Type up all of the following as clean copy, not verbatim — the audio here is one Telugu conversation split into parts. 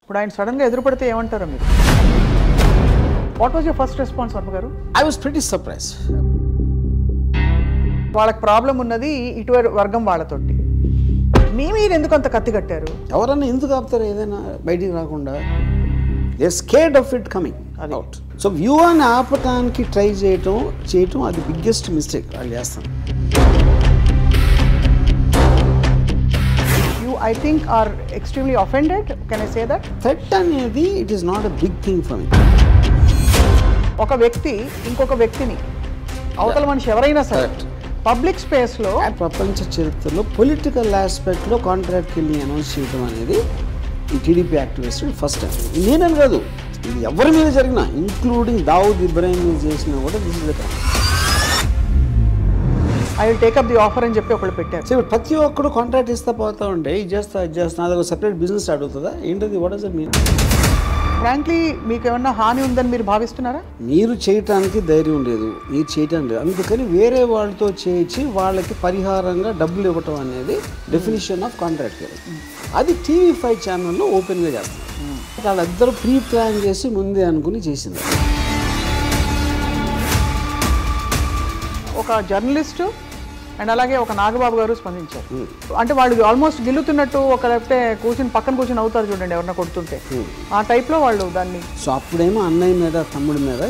ఇప్పుడు ఆయన సడన్ గా ఎదురుపడితే ఏమంటారు మీరు? What was your first response Varma గారు? I was pretty surprised. వాళ్ళకి ప్రాబ్లం ఉన్నది ఇటువైపు వర్గం వాళ్ళతోటి. మీరు ఎందుకు అంత కత్తి కట్టారు? ఎవరన్నా ఎందుకు ఆపుతారు ఏదైనా బయటికి రాకుండా? They are scared of it coming out. So వ్యూహాన్ని ఆపటానికి ట్రై చేయటం అది బిగ్గెస్ట్ మిస్టేక్ వాళ్ళు చేస్తాను. I think are extremely offended. Can I say that? Threat అనేది it is not a big thing for me. ఒక వ్యక్తి ఇంకొక వ్యక్తిని అవతల మనిషి ఎవరైనా సరే పబ్లిక్ స్పేస్ లో ప్రపంచ చరిత్రలో పొలిటికల్ ఆస్పెక్ట్ లో కాంట్రాక్ట్ కిల్లింగ్ అనౌన్స్ చేయడం అనేది ఈ టీడీపీ యాక్టివిస్ట్ ఫస్ట్ టైం. నేనని కాదు, ఇది ఎవరి మీద జరిగినా ఇంక్లూడింగ్ దావుద్ ఇబ్రాహిం మీద చేసినా కూడా this is the time. I will take up the offer అని చెప్పి ఒకళ్ళు పెట్టారు. సో ప్రతి ఒక్కరు కాంట్రాక్ట్ ఇస్తా పోతా ఉంటే ఇది చేస్తా నాది ఒక సెపరేట్ బిజినెస్ అడుగుతుందా ఏంటది? What does it mean? Frankly మీకు ఏమన్నా హాని ఉందని మీరు భావిస్తున్నారా? మీరు చేయటానికి ధైర్యం లేదు, మీరు చేయటం లేదు, అందుకని వేరే వాళ్ళతో చేయించి వాళ్ళకి పరిహారంగా డబ్బులు ఇవ్వటం అనేది డెఫినేషన్ ఆఫ్ కాంట్రాక్ట్. అది TV5 ఛానల్లో ఓపెన్గా చేస్తారు. వాళ్ళిద్దరూ ప్రీ ప్లాన్ చేసి ముందే అనుకుని చేసింది. ఒక జర్నలిస్టు అండ్ అలాగే ఒక నాగబాబు గారు స్పందించారు. అంటే వాళ్ళు ఆల్మోస్ట్ గిల్లుతున్నట్టు ఒక లేకపోతే పక్కన కూర్చొని అవుతారు చూడండి ఎవరన్నా కొడుతుంటే, ఆ టైప్లో వాళ్ళు దాన్ని. సో అప్పుడేమో అన్నయ్య మీద తమ్ముడి మీద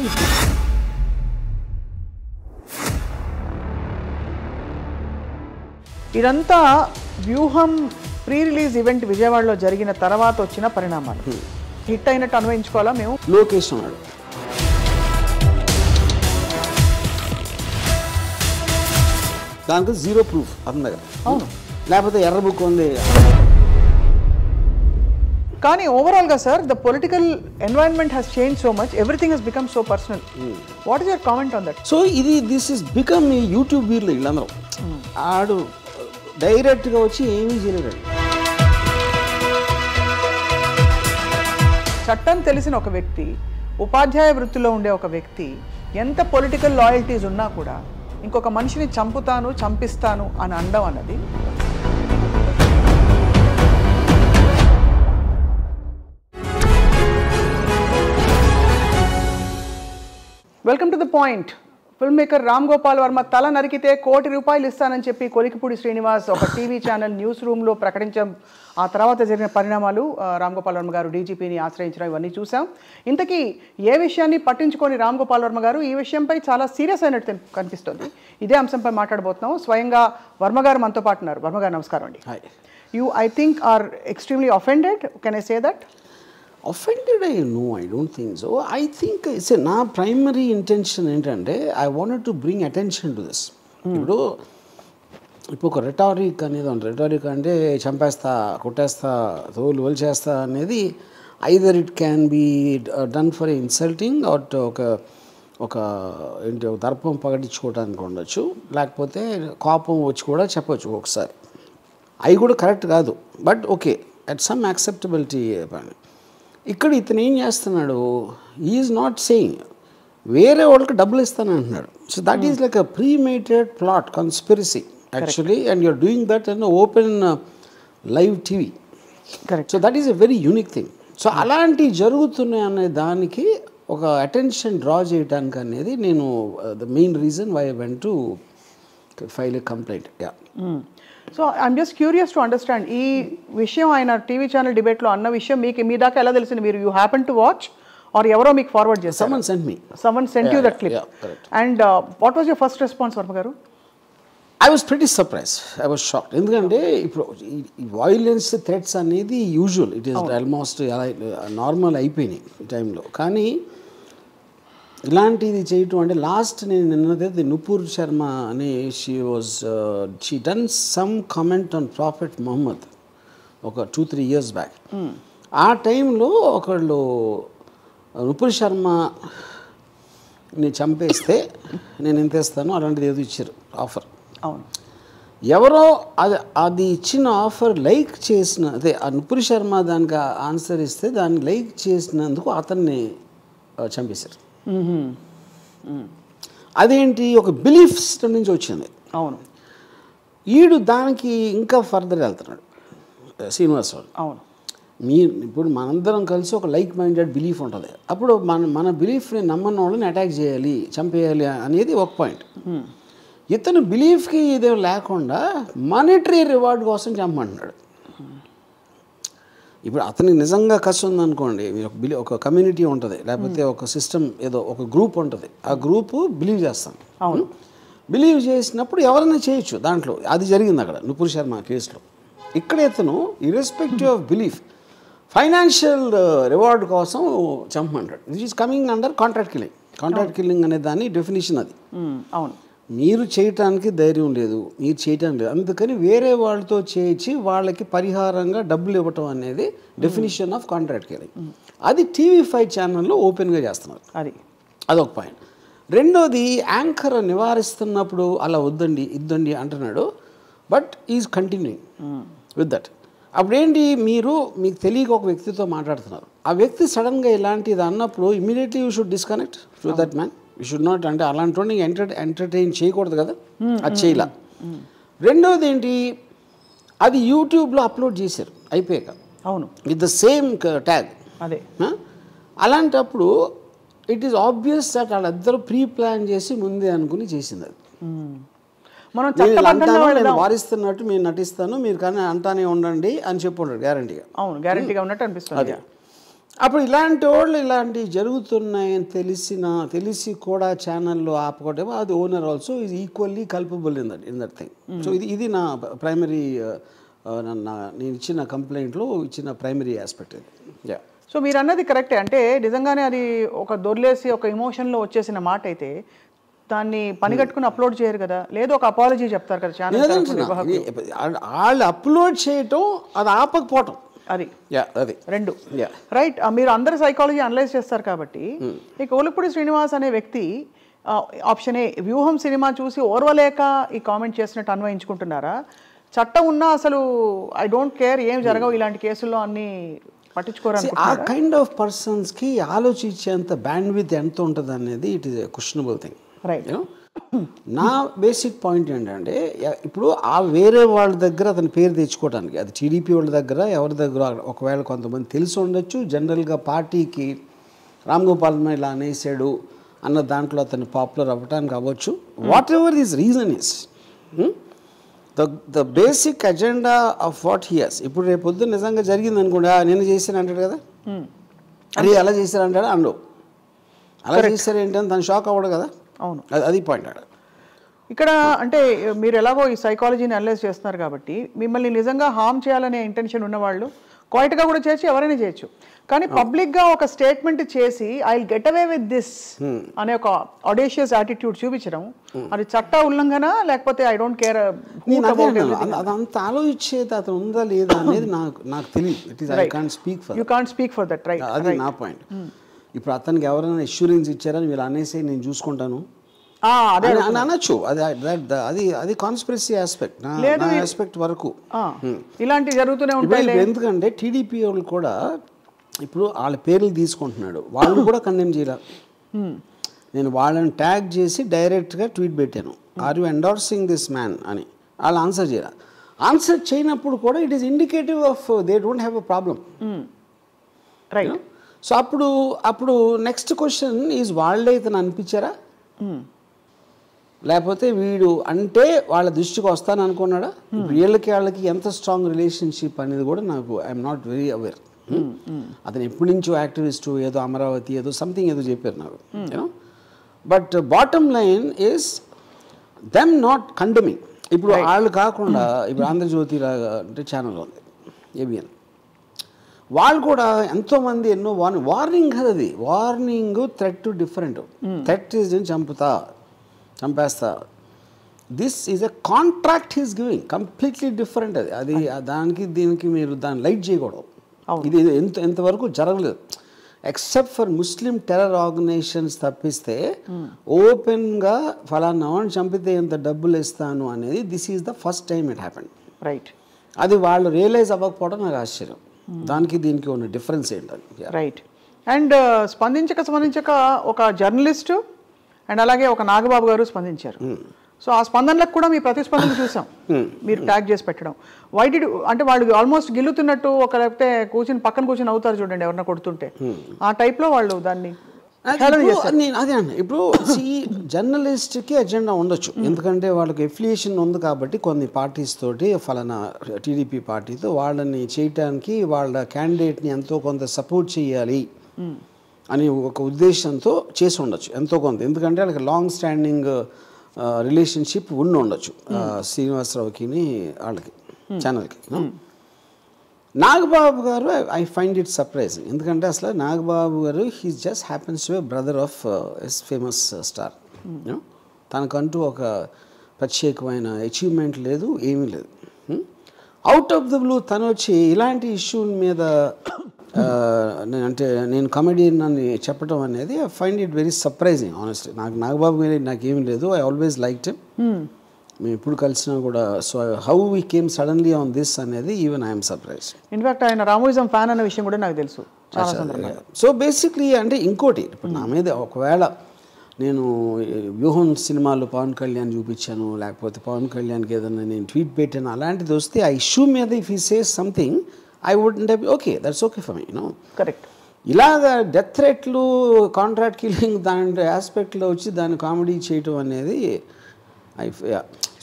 ఇదంతా వ్యూహం ప్రీ రిలీజ్ ఈవెంట్ విజయవాడలో జరిగిన తర్వాత వచ్చిన పరిణామాలు. హిట్ అయినట్టు అన్వయించుకోవాలా మేము? లోకేష్ అన్నాడు దానికి జీరో ప్రూఫ్ అతని దగ్గర. అవును, లేకపోతే ఎర్ర బుక్ ఉంది. కానీ ఓవరాల్ గా sir the political environment has change so much, everything Hess become so personal. What is your comment on that? So this is become ఈ యూట్యూబ్ వీర్లు వీళ్ళందరూ. ఆడు డైరెక్ట్గా వచ్చి ఏమీ చేయలేడు. చట్టం తెలిసిన ఒక వ్యక్తి, ఉపాధ్యాయ వృత్తిలో ఉండే ఒక వ్యక్తి ఎంత పొలిటికల్ లాయల్టీస్ ఉన్నా కూడా ఇంకొక మనిషిని చంపుతాను చంపిస్తాను అని అనడం అన్నది welcome to the point. Film maker Ram Gopal Varma తల నరికితే ₹1 కోటి ఇస్తానని చెప్పి కొలికిపూడి శ్రీనివాస్ ఒక టీవీ ఛానల్ న్యూస్ రూమ్లో ప్రకటించాం. ఆ తర్వాత జరిగిన పరిణామాలు, రామ్ గోపాల్ వర్మ గారు డీజీపీని ఆశ్రయించడం, ఇవన్నీ చూసాం. ఇంతకీ ఏ విషయాన్ని పట్టించుకొని రామ్ గోపాల్ వర్మ గారు ఈ విషయంపై చాలా సీరియస్ అయినట్టు కనిపిస్తుంది. ఇదే అంశంపై మాట్లాడబోతున్నాం. స్వయంగా వర్మ గారు మనతో పాటు ఉన్నారు. వర్మ గారు నమస్కారం అండి. You I think are extremely offended. Can I say that? Offended? No, I don't think so. I think నా ప్రైమరీ ఇంటెన్షన్ ఏంటంటే I wanted to bring attention to this. ఇప్పుడు ఒక రెటారిక్ అనేది ఉంది. రెటారిక్ అంటే చంపేస్తా, కొట్టేస్తా, తోలు వలిచేస్తా అనేది either it can be done for insulting or ఒక ఏంటి దర్పం పగటించుకోవడానికి ఉండొచ్చు, లేకపోతే కోపం వచ్చి కూడా చెప్పచ్చు ఒకసారి. అవి కూడా కరెక్ట్ కాదు, but okay at some acceptability. ఇక్కడ ఇతను ఏం చేస్తున్నాడు, ఈజ్ నాట్ సేయింగ్ వేరే వాళ్ళకి డబ్బులు ఇస్తాను అంటున్నాడు. So that is like a premeditated plot conspiracy actually, and you're doing that in open live TV. Correct. So that is a very unique thing. So అలాంటివి జరుగుతున్నాయి అనే దానికి ఒక అటెన్షన్ డ్రా చేయడానికి అనేది నేను the main reason why I went to file a complaint. Yeah. So I'm just curious to understand, ఈ విషయం ఆయన టీవీ ఛానల్ డిబేట్లో అన్న విషయం మీకు మీ దాకా ఎలా తెలిసింది? మీరు you happen to watch or ఎవరో మీకు ఫార్వర్డ్ చేశారు? Someone sent you that clip. Yeah, correct. And what was your first response, Varma గారు? I was pretty surprised. I was shocked. ఎందుకంటే ఇప్పుడు వైలెన్స్ థ్రెట్స్ అనేది usual, it is almost normal అయిపోయినాయి ఈ టైంలో. కానీ ఇలాంటిది చేయటం అంటే లాస్ట్ నేను నిన్నదైతే నుపూర్ శర్మ అనే she done some comment on prophet Mohammed ఒక 2-3 years బ్యాక్. ఆ టైంలో ఒకళ్ళు నుపూర్ శర్మని చంపేస్తే నేను ఎంత ఇస్తాను అలాంటిది ఏదో ఇచ్చారు ఆఫర్. అవును. ఎవరో అది ఇచ్చిన ఆఫర్ లైక్ చేసిన, అదే ఆ నుపూర్ శర్మ దానికి ఆన్సర్ ఇస్తే దాన్ని లైక్ చేసినందుకు అతన్ని చంపేశారు. అదేంటి, ఒక బిలీఫ్ సిస్టమ్ నుంచి వచ్చింది. అవును. ఈడు దానికి ఇంకా ఫర్దర్ వెళ్తున్నాడు శ్రీనివాస్ వాడు. అవును. ఇప్పుడు మనందరం కలిసి ఒక లైక్ మైండెడ్ బిలీఫ్ ఉంటుంది. అప్పుడు మన బిలీఫ్ని నమ్మని వాళ్ళని అటాక్ చేయాలి, చంపేయాలి అనేది ఒక పాయింట్. ఇతను బిలీఫ్కి ఇదే లేకుండా మానిటరీ రివార్డ్ కోసం చంపమంటున్నాడు. ఇప్పుడు అతనికి నిజంగా కష్టం ఉందనుకోండి, ఒక కమ్యూనిటీ ఉంటుంది, లేకపోతే ఒక సిస్టమ్ ఏదో ఒక గ్రూప్ ఉంటుంది, ఆ గ్రూపు బిలీవ్ చేస్తాం. అవును, బిలీవ్ చేసినప్పుడు ఎవరైనా చేయొచ్చు దాంట్లో. అది జరిగింది అక్కడ నుపుర్ శర్మ కేసులో. ఇక్కడ ఇతను irrespective of belief financial reward కోసం చంపమంటాడు. This is coming under contract killing. Contract killing అనే దాని డెఫినేషన్ అది. అవును, మీరు చేయటానికి ధైర్యం లేదు, మీరు చేయటం లేదు, అందుకని వేరే వాళ్ళతో చేయించి వాళ్ళకి పరిహారంగా డబ్బులు ఇవ్వటం అనేది డెఫినేషన్ ఆఫ్ కాంట్రాక్ట్ కిల్లింగ్. అది TV5 ఛానల్లో ఓపెన్గా చేస్తున్నారు. అదొక పాయింట్. రెండోది, యాంకర్ నివారిస్తున్నప్పుడు అలా ఇద్దండి అంటున్నాడు, but is continuing with that. అప్పుడేంటి, మీకు తెలియక ఒక వ్యక్తితో మాట్లాడుతున్నారు, ఆ వ్యక్తి సడన్గా ఇలాంటిది అన్నప్పుడు immediately you should disconnect to that man. You should not, అంటే అలాంటి వాడిని ఎంటర్టైన్ చేయకూడదు కదా, అది చేయలా. రెండోది ఏంటి, అది యూట్యూబ్లో అప్లోడ్ చేశారు అయిపోయాక, అవును, విత్ ద సేమ్ ట్యాగ్. అదే అలాంటప్పుడు ఇట్ ఈస్ ఆబ్వియస్ దట్ వాళ్ళిద్దరూ ప్రీ ప్లాన్ చేసి ముందే అనుకుని చేసింది. అది మనం నేను వారిస్తున్నట్టు మీరు నటిస్తాను, మీరు కానీ అంటానే ఉండండి అని చెప్పాడు గ్యారంటీగా. అవును, గ్యారంటీగా ఉన్నట్టు అనిపిస్తుంది. అప్పుడు ఇలాంటి వాళ్ళు ఇలాంటివి జరుగుతున్నాయని తెలిసి కూడా ఛానల్లో ఆపుకోవటం, అది owner also is equally culpable in that thing. So ఇది నా ప్రైమరీ, నేను ఇచ్చిన కంప్లైంట్లో ఇచ్చిన ప్రైమరీ ఆస్పెక్ట్ ఇది. సో మీరు అన్నది కరెక్టే. అంటే నిజంగానే అది ఒక దొర్లేసి ఒక ఎమోషన్లో వచ్చేసిన మాట అయితే దాన్ని పనిగట్టుకుని అప్లోడ్ చేయరు కదా, లేదు ఒక అపాలజీ చెప్తారు కదా ఛానల్. వాళ్ళు అప్లోడ్ చేయటం, అది ఆపకపోవటం, అది రెండు రైట్. మీరు అందరు సైకాలజీ అనలైజ్ చేస్తారు కాబట్టి ఈ కొలిక్పూడి శ్రీనివాస్ అనే వ్యక్తి ఆప్షన్ ఏ, వ్యూహం సినిమా చూసి ఓర్వలేక ఈ కామెంట్ చేసినట్టు అన్వయించుకుంటున్నారా? చట్టం ఉన్నా అసలు ఐ డోంట్ కేర్, ఏం జరగవు ఇలాంటి కేసుల్లో అన్ని పట్టించుకోరు. ఆ కైండ్ ఆఫ్ పర్సన్స్కి ఆలోచించేంత బ్యాండ్విడ్త్ ఎంత ఉంటుంది అనేది it is a questionable thing. Right. నా బేసిక్ పాయింట్ ఏంటంటే, ఇప్పుడు ఆ వేరే వాళ్ళ దగ్గర అతని పేరు తెచ్చుకోవడానికి, అది టీడీపీ వాళ్ళ దగ్గర ఎవరి దగ్గర ఒకవేళ కొంతమంది తెలిసి ఉండొచ్చు, జనరల్గా పార్టీకి రామ్ గోపాల్ ఇలా అనేసాడు అన్న దాంట్లో అతను పాపులర్ అవ్వటానికి అవ్వచ్చు. Whatever his reason is, the basic agenda of what here's. ఇప్పుడు రేపు పొద్దున్న నిజంగా జరిగింది అనుకోండి, నేను చేశాను అంటాడు కదా, అరే అలా చేశారు అంటాడు, అండవు అలా చేశారు ఏంటని తను షాక్ అవ్వడు కదా. అవును, అది పాయింట్ ఆడ. ఇక్కడ అంటే మీరు ఎలాగో ఈ సైకాలజీని అనలైజ్ చేస్తున్నారు కాబట్టి మిమ్మల్ని నిజంగా హార్మ్ చేయాలనే ఇంటెన్షన్ ఉన్నవాళ్ళు క్వైట్గా కూడా చేయొచ్చు, ఎవరైనా చేయొచ్చు. కానీ పబ్లిక్గా ఒక స్టేట్మెంట్ చేసి I will get away with this అనే ఒక ఆడేషియస్ యాటిట్యూడ్ చూపించడం, అది చట్ట ఉల్లంఘన లేకపోతే ఐ డోంట్ కేర్. అదంతా ఆలోచించేది అతను ఉందా లేదా అనేది నాకు తెలియదు. I can't speak for, you can't speak for that, right. అది నా పాయింట్. ఇప్పుడు అతనికి ఎవరైనా అష్యూరెన్స్ ఇచ్చారని వీళ్ళు అనేసి నేను చూసుకుంటాను అనొచ్చు, అది కాన్స్పిరసీ ఆస్పెక్ట్, నా ఆస్పెక్ట్ వరకు ఇలాంటివి జరుగుతూనే ఉంటాయి. ఎందుకంటే టీడీపీ వాళ్ళు కూడా ఇప్పుడు వాళ్ళ పేర్లు తీసుకుంటున్నాడు, వాళ్ళు కూడా కండెమ్ చేయాలి. నేను వాళ్ళని ట్యాగ్ చేసి డైరెక్ట్గా ట్వీట్ పెట్టాను, are you endorsing this man అని. వాళ్ళు ఆన్సర్ చేయాలి. ఆన్సర్ చేయనప్పుడు కూడా it is indicative of they don't have a problem, right. So అప్పుడు నెక్స్ట్ క్వశ్చన్ ఈజ్, వాళ్ళే ఇతను అనిపించారా, లేకపోతే వీడు అంటే వాళ్ళ దృష్టికి వస్తాను అనుకున్నాడా? వాళ్ళకి ఎంత స్ట్రాంగ్ రిలేషన్షిప్ అనేది కూడా నాకు ఐఎమ్ నాట్ వెరీ అవేర్. అతను ఎప్పటి నుంచో యాక్టివిస్టు, ఏదో అమరావతి ఏదో సంథింగ్ ఏదో చెప్పారు నాకు, but bottom line is them not condemning. ఇప్పుడు వాళ్ళు కాకుండా ఇప్పుడు ఆంధ్రజ్యోతి అంటే ఛానల్ ఉంది, ఏబిఎన్, వాళ్ళు కూడా ఎంతోమంది ఎన్నో వార్నింగ్ కదా, అది warning, threat different. Threat is చంపేస్తా, this is a contract he's giving, completely different. అది దానికి దీనికి మీరు దాన్ని లైట్ చేయకూడదు. ఇది ఎంతవరకు జరగలేదు, except for Muslim terror organisations తప్పిస్తే ఓపెన్గా ఫలానా వాడిని చంపితే ఎంత డబ్బులు ఇస్తాను అనేది this is the first time it happened, right. అది వాళ్ళు రియలైజ్ అవ్వకపోవడం నాకు ఆశ్చర్యం. దానికి దీనికి ఉన్న డిఫరెన్స్ ఏంటని, రైట్. అండ్ స్పందించక ఒక జర్నలిస్టు అండ్ అలాగే ఒక నాగబాబు గారు స్పందించారు. సో ఆ స్పందనలకు కూడా మీ ప్రతిస్పందన చూసాం మీరు ట్యాగ్ చేసి పెట్టడం. వై డిడ్ అంటే వాళ్ళు ఆల్మోస్ట్ గిల్లుతున్నట్టు ఒక లేకపోతే పక్కన కూర్చొని అవుతారు చూడండి ఎవరన్నా కొడుతుంటే, ఆ టైప్లో వాళ్ళు దాన్ని అదే అండి. ఇప్పుడు జర్నలిస్ట్కి ఎజెండా ఉండొచ్చు, ఎందుకంటే వాళ్ళకి ఎఫిలియేషన్ ఉంది కాబట్టి కొన్ని పార్టీస్ తోటి ఫలానా టీడీపీ పార్టీతో వాళ్ళని చేయటానికి వాళ్ళ క్యాండిడేట్ని ఎంతో కొంత సపోర్ట్ చేయాలి అని ఒక ఉద్దేశంతో చేసి ఉండొచ్చు ఎంతో కొంత, ఎందుకంటే వాళ్ళకి లాంగ్ స్టాండింగ్ రిలేషన్షిప్ ఉండొచ్చు శ్రీనివాసరావుకి వాళ్ళకి ఛానల్కి. నాగబాబు గారు ఐ ఫైండ్ ఇట్ సర్ప్రైజింగ్, ఎందుకంటే అసలు Nagababu garu he just happens to be brother of as famous star. తనకంటూ ఒక ప్రత్యేకమైన అచీవ్మెంట్ లేదు, ఏమీ లేదు. అవుట్ ఆఫ్ ద బ్లూ తను వచ్చి ఇలాంటి ఇష్యూ మీద అంటే నేను కమెడియన్ అని చెప్పడం అనేది I find it very surprising honestly. Nagababu మీద నాకేమీ లేదు, ఐ ఆల్వేస్ లైక్డ్ హిమ్. మేము ఎప్పుడు కలిసినా కూడా. So how we came suddenly on this అనేది ఈవెన్ ఐఎమ్ సర్ప్రైజ్. ఇన్ఫాక్ట్ ఆయన రామోయిజం ఫ్యాన్ అనే విషయం కూడా నాకు తెలుసు. సో బేసిక్లీ అంటే ఇంకోటి, ఇప్పుడు నా మీద ఒకవేళ నేను వ్యూహం సినిమాలో పవన్ కళ్యాణ్ చూపించాను, లేకపోతే పవన్ కళ్యాణ్కి ఏదైనా నేను ట్వీట్ పెట్టాను, అలాంటిది వస్తే ఆ ఇష్యూ మీద if he says something I wouldn't have okay that's okay for me, you know. Correct. ఇలాగా డెత్ థ్రెట్లు, కాంట్రాక్ట్ కిల్లింగ్ దాని ఆస్పెక్ట్లో వచ్చి దాన్ని కామెడీ చేయటం అనేది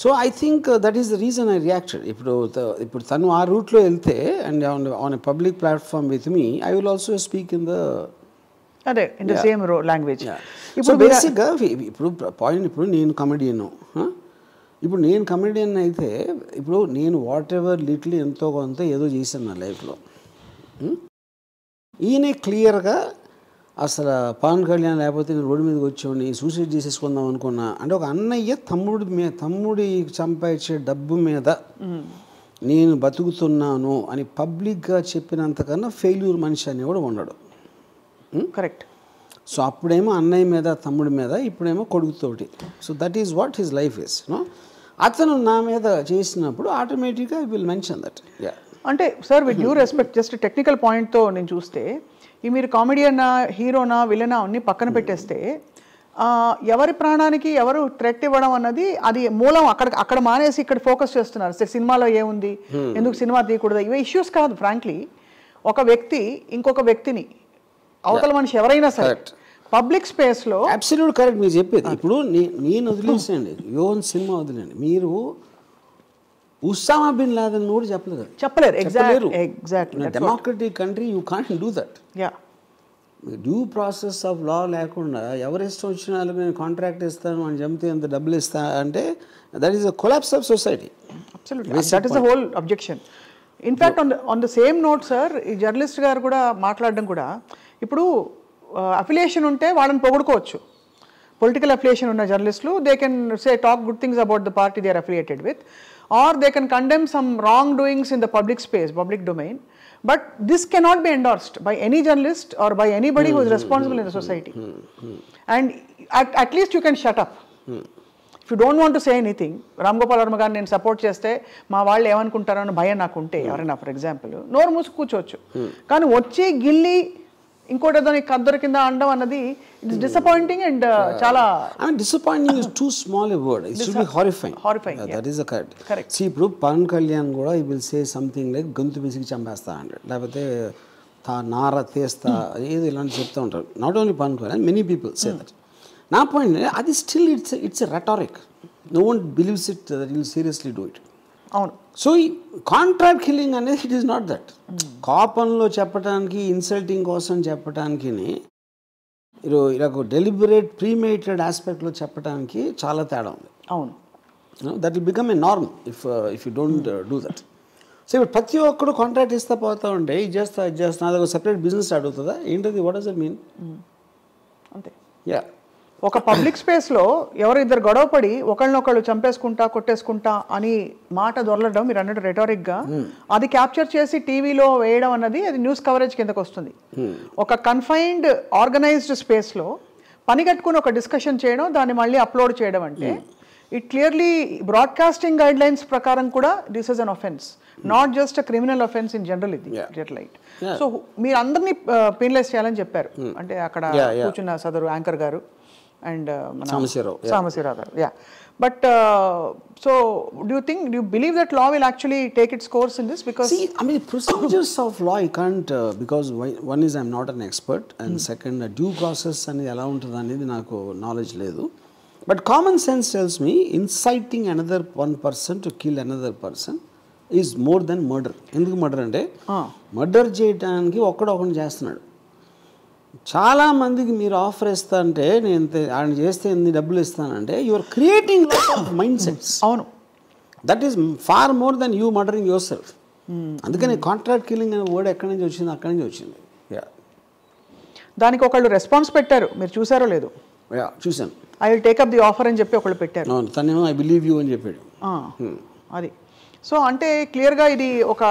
so I think that is the reason I reacted. ఇప్పుడు తను ఆ రూట్లో వెళ్తే and on a public platform with me I will also speak in the అదే ఇన్ ద సేమ్ లాంగ్వేజ్. ఇప్పుడు బేసిక్గా ఇప్పుడు పాయింట్, ఇప్పుడు నేను కమెడియన్, ఇప్పుడు నేను కమెడియన్ అయితే ఇప్పుడు నేను వాట్ ఎవర్ లిటిల్ ఎంతో కొంత ఏదో చేశాను నా లైఫ్లో. ఈయనే క్లియర్గా అసలు పవన్ కళ్యాణ్ లేకపోతే నేను రోడ్డు మీదకి వచ్చేవాడిని, సూసైడ్ చేసేసుకుందాం అనుకున్నా అంటే ఒక అన్నయ్య తమ్ముడి సంపాదించే డబ్బు మీద నేను బతుకుతున్నాను అని పబ్లిక్గా చెప్పినంతకన్నా ఫెయిల్యూర్ మనిషి అని కూడా ఉన్నాడు. కరెక్ట్. సో అప్పుడేమో అన్నయ్య మీద తమ్ముడి మీద, ఇప్పుడేమో కొడుకుతోటి. So that is what his life is. అతను నా మీద చేసినప్పుడు ఆటోమేటిక్గా ఐ విల్ మెన్షన్ దట్. అంటే sir with due respect just technical పాయింట్తో నేను చూస్తే ఈ మీరు కామెడియన్నా, హీరోనా, విలనా అన్ని పక్కన పెట్టేస్తే ఎవరి ప్రాణానికి ఎవరు థ్రెట్ ఇవ్వడం అన్నది అది మూలం అక్కడ మానేసి ఇక్కడ ఫోకస్ చేస్తున్నారు. సినిమాలో ఏముంది, ఎందుకు సినిమా తీయకూడదు, ఇవే ఇష్యూస్ కాదు. ఫ్రాంక్లీ ఒక వ్యక్తి ఇంకొక వ్యక్తిని, అవతల మనిషి ఎవరైనా సరే పబ్లిక్ స్పేస్లో అబ్సల్యూట్ కరెక్ట్ మీరు చెప్పేది. ఇప్పుడు నేను వదిలేసండి, యోన్ సినిమా వదిలేండి, మీరు ఉసామా బిన్ లాదెన్ కూడా చెప్పలేరు. Exactly democratic country you can't do that. Due process of law లేకుండా ఎవరి ఇష్టం వచ్చిన వాళ్ళకి నేను కాంట్రాక్ట్ ఇస్తాను అని చెప్తే ఎంత డబ్బులు ఇస్తా అంటే that is a collapse of society. That is the whole objection. In fact on the same note sir, ఈ జర్నలిస్ట్ గారు కూడా మాట్లాడడం కూడా, ఇప్పుడు అఫిలియేషన్ ఉంటే వాళ్ళని పొగుడుకోవచ్చు. పొలిటికల్ అఫిలియేషన్ ఉన్న జర్నలిస్టులు they can say talk good things about the party they are affiliated with, or they can condemn some wrong doings in the public space, public domain. But this cannot be endorsed by any journalist or by anybody who is responsible in the society. And at least you can shut up. If you don't want to say anything, Ram Gopal Varma గారిని నేను సపోర్ట్ చేస్తే మా వాళ్ళు ఏమనుకుంటారో అని భయం నాకు ఉంటే, ఎవరైనా ఫర్ ఎగ్జాంపుల్ నోరు మూసి కూర్చోవచ్చు. కానీ వచ్చి గిల్లి ఇంకోటి ఏదో నీకు కద్దరు కింద అనడం అన్నది ఇట్స్ డిసప్పాయింటింగ్ అండ్ చాలా disappointing is too small a word, it should be horrifying. That is correct. See ఇప్పుడు పవన్ కళ్యాణ్ కూడా ఈ విల్ సే సంథింగ్ లైక్ గొంతు పిసికి చంపేస్తా అంటాడు, లేకపోతే నార తీస్తా ఏదో ఇలాంటి చెప్తూ ఉంటారు. Not only Pawan Kalyan, many people say that. నా పాయింట్ అది still it's a rhetoric. No one believes it that you will seriously do it. అవును. సో ఈ కాంట్రాక్ట్ కిల్లింగ్ అనేది ఇట్ ఈస్ నాట్ దట్. కోపంలో చెప్పడానికి, ఇన్సల్టింగ్ కోసం చెప్పడానికి, ఇలా డెలిబరేట్ ప్రీమేటెడ్ ఆస్పెక్ట్లో చెప్పడానికి చాలా తేడా ఉంది. అవును. That will become a norm if you don't do that. So ఇప్పుడు ప్రతి ఒక్కడు కాంట్రాక్ట్ ఇస్తా పోతా ఉంటే ఇది చేస్తా అదొక సెపరేట్ బిజినెస్ అడుగుతుందా ఏంటది? What does it mean? అంతే. యా. ఒక పబ్లిక్ స్పేస్లో ఎవరు ఇద్దరు గొడవపడి ఒకళ్ళనొకళ్ళు చంపేసుకుంటా కొట్టేసుకుంటా అని మాట దొరలడం, మీరు అన్నట్టు రెటారిక్గా అది క్యాప్చర్ చేసి టీవీలో వేయడం అన్నది అది న్యూస్ కవరేజ్ కిందకు వస్తుంది. ఒక కన్ఫైన్డ్ ఆర్గనైజ్డ్ స్పేస్లో పని కట్టుకుని ఒక డిస్కషన్ చేయడం, దాన్ని మళ్ళీ అప్లోడ్ చేయడం అంటే it clearly broadcasting guide lines ప్రకారం కూడా this is an offence, not just a criminal offence in general. ఇది రైట్. సో మీరు అందరినీ పెనలైజ్ చేయాలని చెప్పారు. అంటే అక్కడ కూర్చున్న సదరు యాంకర్ గారు, అండ్ సాంబశివరావు గారు. Yeah, but so do you believe that law will actually take its course in this? Because see, I mean, procedures of law I can't because one is I'm not an expert and second due process అనేది ఎలా ఉంటుంది అనేది నాకు నాలెడ్జ్ లేదు. But common sense tells me inciting another one person to kill another person is more than murder. ఎందుకు మర్డర్ అంటే మర్డర్ చేయడానికి ఒకడిని చేస్తున్నాడు. చాలా మందికి మీరు ఆఫర్ ఇస్తా అంటే నేను ఆయన చేస్తే ఎన్ని డబ్బులు ఇస్తానంటే you are creating lot of mind sets. అవును, that is far more than you murdering yourself. అందుకని కాంట్రాక్ట్ కిల్లింగ్ అనే వర్డ్ ఎక్కడి నుంచి వచ్చింది, అక్కడి నుంచి వచ్చింది. దానికి ఒకళ్ళు రెస్పాన్స్ పెట్టారు, మీరు చూసారో లేదు? చూశాను. I will take up the offer అని చెప్పి ఒకళ్ళు పెట్టారు. తనేమో ఐ బిలీవ్ యూ అని చెప్పాడు. అది సో అంటే క్లియర్గా ఇది ఒక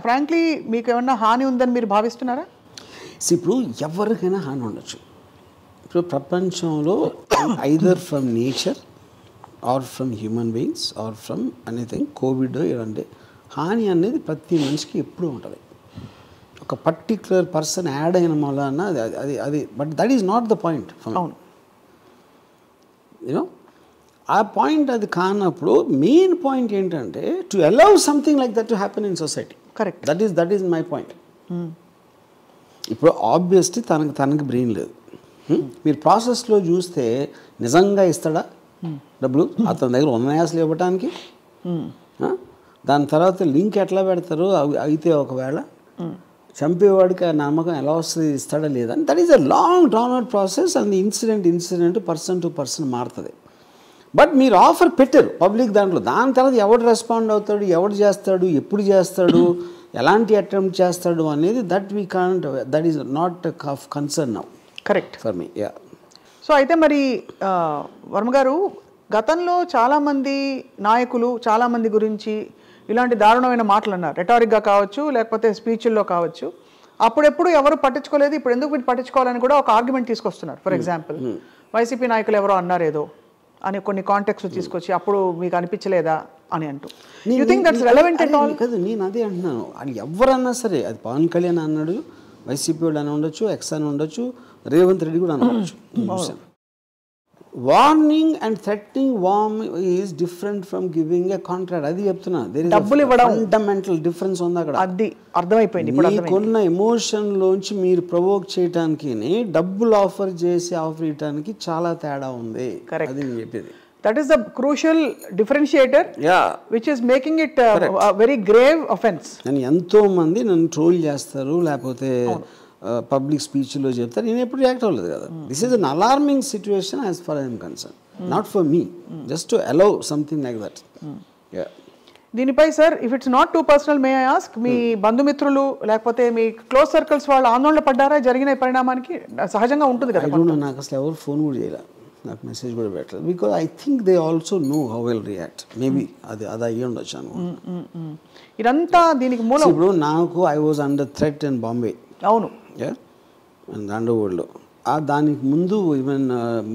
ఫ్రాంక్లీ మీకు ఏమన్నా హాని ఉందని మీరు భావిస్తున్నారా? ఇప్పుడు ఎవరికైనా హాని ఉండొచ్చు. ఇప్పుడు ప్రపంచంలో either from nature or from human beings or from anything COVID ఇలాంటి హాని అనేది ప్రతి మనిషికి ఎప్పుడూ ఉంటుంది. ఒక పర్టిక్యులర్ పర్సన్ యాడ్ అయిన వలన అది అది but that is not the point. అవును, యూనో ఆ పాయింట్ అది కానప్పుడు మెయిన్ పాయింట్ ఏంటంటే to allow something like that to happen in society. Correct, that is my point. ఇప్పుడు ఆబ్వియస్లీ తనకి బ్రెయిన్ లేదు. మీరు ప్రాసెస్లో చూస్తే నిజంగా ఇస్తాడా డబ్బులు? అతని దగ్గర ఉన్నాయా అసలు ఇవ్వటానికి? దాని తర్వాత లింక్ ఎట్లా పెడతారు? అయితే ఒకవేళ చంపేవాడికి ఆ నమ్మకం ఎలా వస్తుంది, ఇస్తాడా లేదా? That is a long drawn out process and incident person to person మారుతుంది. బట్ మీరు ఆఫర్ పెట్టారు పబ్లిక్ దాంట్లో, దాని తర్వాత ఎవడు రెస్పాండ్ అవుతాడు, ఎవడు చేస్తాడు, ఎప్పుడు చేస్తాడు, ఎలాంటి అటెంప్ట్ చేస్తాడు అనేది that we can't, that is not of concern now. Correct for me. Yeah. So అయితే మరి వర్మ గారు, గతంలో చాలామంది నాయకులు చాలామంది గురించి ఇలాంటి దారుణమైన మాటలు అన్నారు, రెటారిక్గా కావచ్చు లేకపోతే స్పీచ్ల్లో కావచ్చు. అప్పుడెప్పుడు ఎవరు పట్టించుకోలేదు, ఇప్పుడు ఎందుకు వీటి పట్టించుకోవాలని కూడా ఒక ఆర్గ్యుమెంట్ తీసుకొస్తున్నారు. ఫర్ ఎగ్జాంపుల్ వైసీపీ నాయకులు ఎవరో అన్నారేదో అని కొన్ని కాంటెక్స్ట్ తీసుకొచ్చి అప్పుడు మీకు అనిపించలేదా అని అంటూ. You think that's relevant at all? కదా, నేను అదే అంటున్నాను. అది ఎవరన్నా సరే, అది పవన్ కళ్యాణ్ అన్నాడు, వైసీపీ వాళ్ళు అని ఉండొచ్చు, ఎక్స్ అని ఉండొచ్చు, రేవంత్ రెడ్డి కూడా అనవచ్చు. Warning and threatening warm is different from giving a contract. అది చెప్తున్నా, డబ్బులు ఇవ్వడం ఫండమెంటల్ డిఫరెన్స్ ఉంది అక్కడ. అది అర్థమైపోయింది. మీకున్న ఎమోషన్లోంచి మీరు ప్రొవోక్ చేయడానికి డబ్బులు ఆఫర్ చేయడానికి చాలా తేడా ఉంది. అది నేను చెప్పేది. That is the crucial differentiator, which is making it a very grave offense. నేను ఎంతో మంది నన్ను ట్రోల్ చేస్తారు, లేకపోతే పబ్లిక్ స్పీచ్లో చెప్తారు, నేను ఎప్పుడు రియాక్ట్ అవ్వలేదు కదా. This is an alarming situation as far I'm concern, not for me, just to allow something like that. దీనిపై sir, if it's not too personal, may I ask, మీ బంధుమిత్రులు లేకపోతే మీ క్లోజ్ సర్కిల్స్ వాళ్ళు ఆందోళన పడ్డారా జరిగిన పరిణామానికి? సహజంగా ఉంటుంది కదా. నాకు అసలు ఎవరు ఫోన్ కూడా చేయలేదు, నాకు మెసేజ్ కూడా పెట్టలేదు. Because I think they also know how will react. Maybe అది అయ్యి ఉండొచ్చు అనుకుంటున్నాను. ఇదంతా దీనికి మూలం. ఇప్పుడు నాకు I was under threat in Bombay. అవును, అండర్ వరల్డ్లో. దానికి ముందు ఈవెన్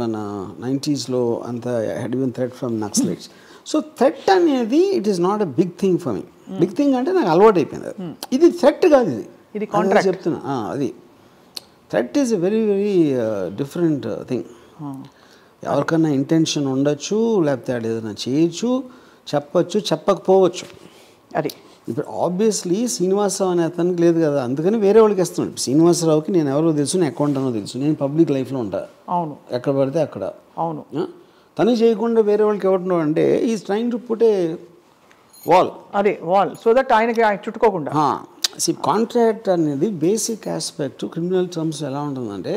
మన 90s అంత had even threat from Naxalites. So threat అనేది it is not a big thing for me. Big thing అంటే నాకు అలవాటు అయిపోయింది. ఇది థ్రెట్ కాదు, ఇది కాంట్రాక్ట్ చెప్తున్నా. అది threat is a very very different thing. ఎవరికన్నా ఇంటెన్షన్ ఉండొచ్చు, లేకపోతే అది ఏదైనా చేయొచ్చు, చెప్పచ్చు, చెప్పకపోవచ్చు. అది ఇప్పుడు ఆబ్వియస్లీ శ్రీనివాసరావు అనే అతనికి లేదు కదా, అందుకని వేరే వాళ్ళకి ఇస్తున్నాడు. శ్రీనివాసరావుకి నేను ఎవరో తెలుసు, నేను అకౌంట్ అనో తెలుసు, నేను పబ్లిక్ లైఫ్లో ఉంటా. అవును, ఎక్కడ పడితే అక్కడ. అవును. తను చేయకుండా వేరే వాళ్ళకి ఎవరు అంటే is trying to put a wall. అదే వాల్, సో దట్ ఆయనకి చుట్టుకోకుండా. కాంట్రాక్ట్ అనేది బేసిక్ ఆస్పెక్ట్ క్రిమినల్ టర్మ్స్ ఎలా ఉంటుందంటే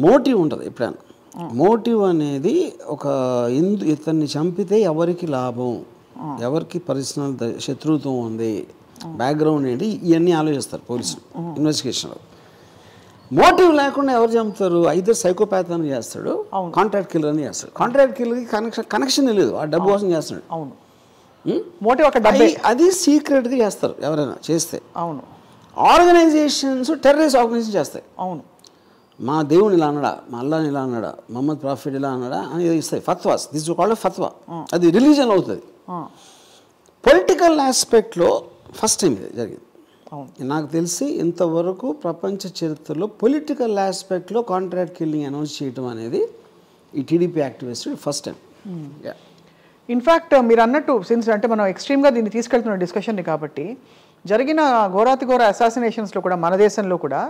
మోటివ్ ఉంటుంది. ఎప్పుడైనా మోటివ్ అనేది ఒక ఇతన్ని చంపితే ఎవరికి లాభం, ఎవరికి పర్సనల్ శత్రుత్వం ఉంది, బ్యాక్గ్రౌండ్ ఏంటి, ఇవన్నీ ఆలోచిస్తారు పోలీసులు ఇన్వెస్టిగేషన్లో. మోటివ్ లేకుండా ఎవరు చంపుతారు? ఐదర్ సైకోపాత్ అని చేస్తాడు, కాంట్రాక్ట్ కిల్లర్ అని చేస్తాడు. కాంట్రాక్ట్ కిల్లర్కి కనెక్షన్ లేదు, ఆ డబ్బు కోసం చేస్తున్నాడు. అవును, మోటివ్ ఒక డబ్బే. అది సీక్రెట్గా చేస్తారు ఎవరైనా చేస్తే. అవును, ఆర్గనైజేషన్స్ టెర్రరిస్ట్ ఆర్గనైజేషన్ చేస్తాయి. అవును, మా దేవుని ఇలా అన్నాడా, మా అల్లాని ఇలా అన్నాడా, మహమ్మద్ ప్రాఫిట్ ఇలా అన్నాడా అని ఇస్తాయి. ఫత్వాస్, దిస్ కాల్డ్ ఫత్వా. అది రిలీజన్ అవుతుంది. పొలిటికల్ ఆస్పెక్ట్లో ఫస్ట్ టైం ఇది జరిగింది. నాకు తెలిసి ఇంతవరకు ప్రపంచ చరిత్రలో పొలిటికల్ ఆస్పెక్ట్లో కాంట్రాక్ట్ కిల్లింగ్ అనౌన్స్ చేయడం అనేది ఈ TDP activist first time. In fact మీరు అన్నట్టు సిన్స్ అంటే మనం ఎక్స్ట్రీమ్గా దీన్ని తీసుకెళ్తున్న డిస్కషన్ని కాబట్టి జరిగిన ఘోరాతి ఘోర అసాసినేషన్స్లో కూడా మన దేశంలో కూడా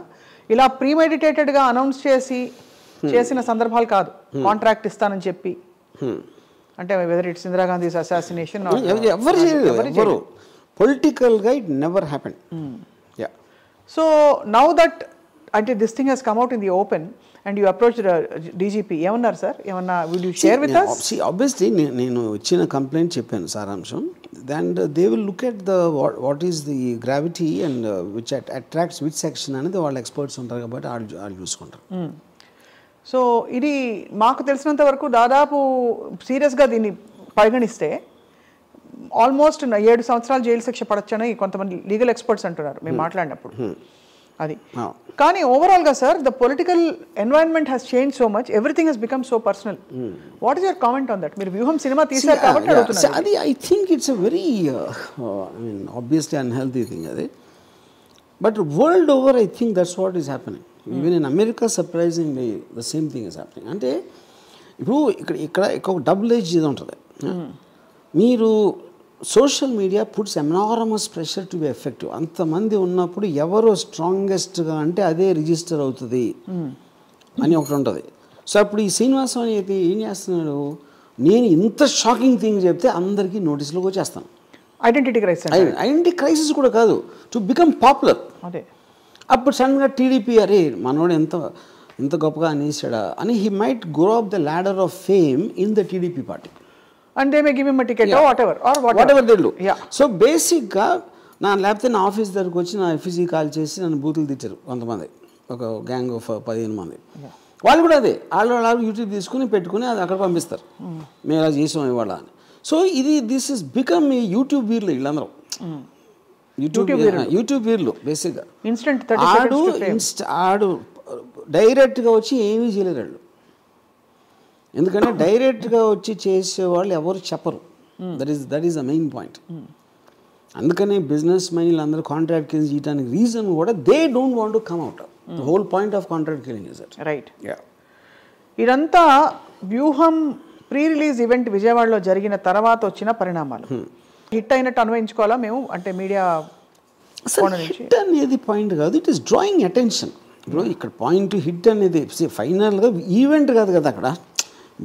ఇలా ప్రీమెడిటేటెడ్గా అనౌన్స్ చేసిన సందర్భాలు కాదు. కాంట్రాక్ట్ ఇస్తానని చెప్పి అంటే వెదర్ ఇట్స్ ఇందిరాగాంధీస్ అసాసినేషన్ ఎవరు పొలిటికల్గా it never happen. So now that అంటే this thing Hess come out in the open and you approach DGP ఏమన్నారు సార్? ఏమన్నా will you share with us? Obviously నేను ఇచ్చిన కంప్లైంట్ చెప్పాను సారాంశం. And they will look at the what is the gravity and which attracts which section అనేది వాళ్ళ ఎక్స్పర్ట్స్ ఉంటారు కాబట్టి వాళ్ళు చూసుకుంటారు. సో ఇది మాకు తెలిసినంత వరకు దాదాపు సీరియస్గా దీన్ని పరిగణిస్తే ఆల్మోస్ట్ 7 సంవత్సరాలు జైలు శిక్ష పడొచ్చని కొంతమంది లీగల్ ఎక్స్పర్ట్స్ అంటున్నారు మేము మాట్లాడినప్పుడు. అది కానీ ఓవరాల్గా sir the political environment has change so much, everything Hess become so personal. What is your comment on that? మీరు వ్యూహం సినిమా తీశారు కాబట్టి అడుగుతున్నారు. అది I think it's a very obviously unhealthy thing అది. But world over I think that's what is happening. Even in America surprisingly the same thing is happening. అంటే ఇప్పుడు ఇక్కడ ఒక డబుల్ ఏజ్ ఇది ఉంటుంది. మీరు social media puts ఎనారమస్ pressure to be effective. అంతమంది ఉన్నప్పుడు ఎవరు స్ట్రాంగెస్ట్గా అంటే అదే రిజిస్టర్ అవుతుంది అని ఒకటి ఉంటుంది. సో అప్పుడు ఈ శ్రీనివాసం అయితే ఏం చేస్తున్నాడు, నేను ఇంత షాకింగ్ థింగ్ చెప్తే అందరికీ నోటీసులోకి వచ్చేస్తాను. ఐడెంటిటీ క్రైసిస్ కూడా కాదు, టు బికమ్ పాపులర్. అదే అప్పుడు సడన్గా టీడీపీ అరే మనోడు ఎంత గొప్పగా అనేసాడా అని he might grow up the ladder of fame in the TDP party. And they may give him a ticket or whatever they do. So basically లేకపోతే నా ఆఫీస్ దగ్గరకు వచ్చి నా ఎఫ్ఈసీ కాల్ చేసి నన్ను బూతులు తిట్టారు కొంతమంది, ఒక గ్యాంగ్ ఆఫ్ 15 మంది. వాళ్ళు కూడా అదే వాళ్ళు యూట్యూబ్ తీసుకుని పెట్టుకుని అది అక్కడ పంపిస్తారు, మేము ఇలా చేసాం ఇవాళ అని. సో దిస్ ఇస్ బికమ్ ఈ యూట్యూబ్ వీర్లు వీళ్ళందరూ. యూట్యూబ్ వీర్లు బేసిక్గా ఆడు డైరెక్ట్గా వచ్చి ఏమీ చేయలేరు వాళ్ళు. ఎందుకంటే డైరెక్ట్గా వచ్చి చేసేవాళ్ళు ఎవరు చెప్పరు. That is the main point. అందుకనే బిజినెస్ మైన్లు అందరూ కాంట్రాక్ట్ కిల్లింగ్ చేయడానికి రీజన్ కూడా they don't want to come out. The whole point of contract killing is that. Right. ఇదంతా వ్యూహం ప్రీ రిలీజ్ ఈవెంట్ విజయవాడలో జరిగిన తర్వాత వచ్చిన పరిణామాలు. హిట్ అయినట్టు అన్వయించుకోవాలా మేము అంటే మీడియా హిట్ అనేది పాయింట్ కాదు, ఇట్ ఈస్ డ్రాయింగ్ అటెన్షన్. ఇప్పుడు ఇక్కడ పాయింట్ హిట్ అనేది ఫైనల్గా ఈవెంట్ కాదు కదా, అక్కడ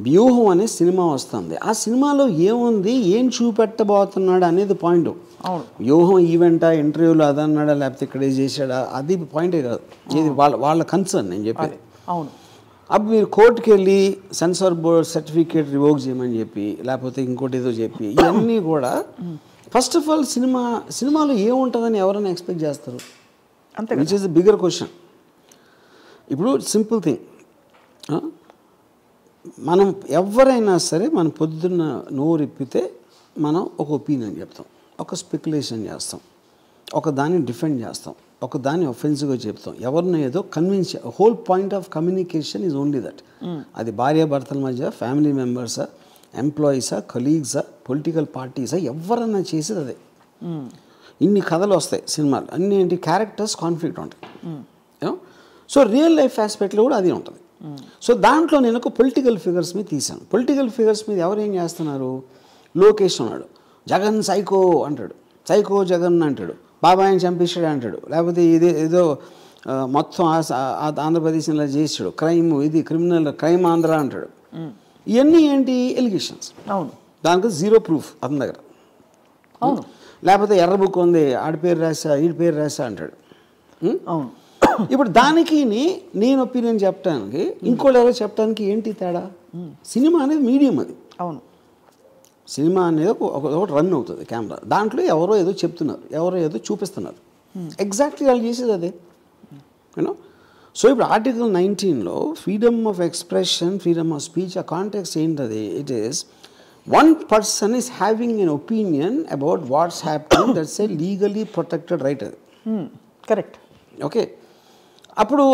వ్యూహం అనే సినిమా వస్తుంది. ఆ సినిమాలో ఏముంది, ఏం చూపెట్టబోతున్నాడు అనేది పాయింట్. వ్యూహం ఈవెంటా, ఇంటర్వ్యూలో అదన్నాడా, లేకపోతే ఇక్కడ చేశాడా, అది పాయింటే కాదు. ఇది వాళ్ళ కన్సర్న్ నేను చెప్పేది. అవును. అప్పుడు మీరు కోర్టుకి వెళ్ళి సెన్సార్ బోర్డ్ సర్టిఫికేట్ రివోక్ చేయమని చెప్పి, లేకపోతే ఇంకోటి ఏదో చెప్పి, ఇవన్నీ కూడా ఫస్ట్ ఆఫ్ ఆల్ సినిమాలో ఏముంటుందని ఎవరైనా ఎక్స్పెక్ట్ చేస్తారు? అంతే, which is the bigger question. ఇప్పుడు సింపుల్ థింగ్, మనం ఎవరైనా సరే మనం పొద్దున్న నోరిప్పితే మనం ఒక ఒపీనియన్ చెప్తాం, ఒక స్పెక్యులేషన్ చేస్తాం, ఒక దాన్ని డిఫెండ్ చేస్తాం, ఒక దాన్ని ఒఫెన్సివ్గా చెప్తాం, ఎవరినో ఏదో convince. Whole point of communication is only that. అది భార్యాభర్తల మధ్య, ఫ్యామిలీ మెంబర్సా, ఎంప్లాయీసా, కలీగ్సా, పొలిటికల్ పార్టీసా, ఎవరన్నా చేసేది అదే. ఇన్ని కథలు వస్తాయి సినిమాలు, అన్ని ఏంటి క్యారెక్టర్స్ కాన్ఫ్లిక్ట్ ఉంటాయి. సో రియల్ లైఫ్ ఆస్పెక్ట్లో కూడా అది ఉంటుంది. సో దాంట్లో నేను ఒక పొలిటికల్ ఫిగర్స్ మీద తీశాను. పొలిటికల్ ఫిగర్స్ మీద ఎవరు ఏం చేస్తున్నారు, లోకేష్ ఉన్నాడు, జగన్ సైకో అంటాడు, సైకో జగన్ అంటాడు, బాబాయిని చంపేశాడు అంటాడు, లేకపోతే ఏదో మొత్తం ఆంధ్రప్రదేశ్ ఇలా చేసాడు, క్రైమ్ ఇది క్రిమినల్ క్రైమ్ ఆంధ్ర అంటాడు. ఇవన్నీ ఏంటి, ఎలిగేషన్స్. అవును. దానికి జీరో ప్రూఫ్ అతని దగ్గర. అవును. లేకపోతే ఎర్ర బుక్ ఉంది, ఆడి పేరు రాసా, ఈడి పేరు రాసా అంటాడు. అవును. ఇప్పుడు దానికి నేను ఒపీనియన్ చెప్పడానికి, ఇంకోళ్ళు ఎవరో చెప్పడానికి ఏంటి తేడా? సినిమా అనేది మీడియం అది. అవును. సినిమా అనేది ఒకటి రన్ అవుతుంది కెమెరా, దాంట్లో ఎవరో ఏదో చెప్తున్నారు, ఎవరో ఏదో చూపిస్తున్నారు. ఎగ్జాక్ట్లీ వాళ్ళు చేసేది అదే. యూనో. సో ఇప్పుడు ఆర్టికల్ 19లో freedom of expression, freedom of speech, ఆ కాంటెక్స్ట్ ఏంటది? It is one person is having an opinion about what's happening, that's a legally protected right. Correct. Okay. అప్పుడు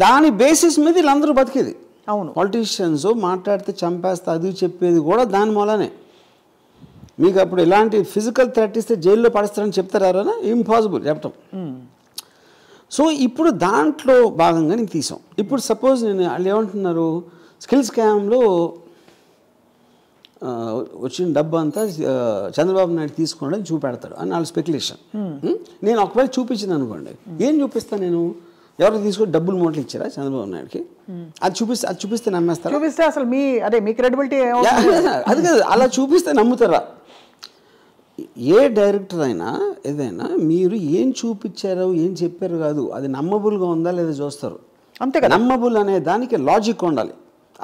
దాని బేసిస్ మీద వీళ్ళందరూ బతికేది. అవును. పాలిటీషియన్స్ మాట్లాడితే చంపేస్తే అది చెప్పేది కూడా దాని మూలనే. మీకు అప్పుడు ఇలాంటి ఫిజికల్ థ్రెట్ ఇస్తే జైల్లో పడేస్తారని చెప్తారా? ఇంపాసిబుల్ చెప్పటం. సో ఇప్పుడు దాంట్లో భాగంగా నేను తీసాం. ఇప్పుడు సపోజ్ నేను వాళ్ళు ఏమంటున్నారు, స్కిల్ స్కామ్లో వచ్చిన డబ్బు అంతా చంద్రబాబు నాయుడు తీసుకున్నాడని చూపెడతాడు అని వాళ్ళ స్పెక్యులేషన్. నేను ఒకవేళ చూపించింది అనుకోండి, ఏం చూపిస్తాను నేను, ఎవరు తీసుకొని డబ్బులు మూటలు ఇచ్చారా చంద్రబాబు నాయుడుకి, అది చూపిస్తే నమ్మేస్తారా? చూపిస్తే అసలు మీ క్రెడిబిలిటీ అది కాదు, అలా చూపిస్తే నమ్ముతారా? ఏ డైరెక్టర్ అయినా ఏదైనా మీరు ఏం చూపించారో ఏం చెప్పారు కాదు, అది నమ్మబుల్గా ఉందా లేదా చూస్తారు. అంతే కదా. నమ్మబుల్ అనే దానికి లాజిక్ ఉండాలి.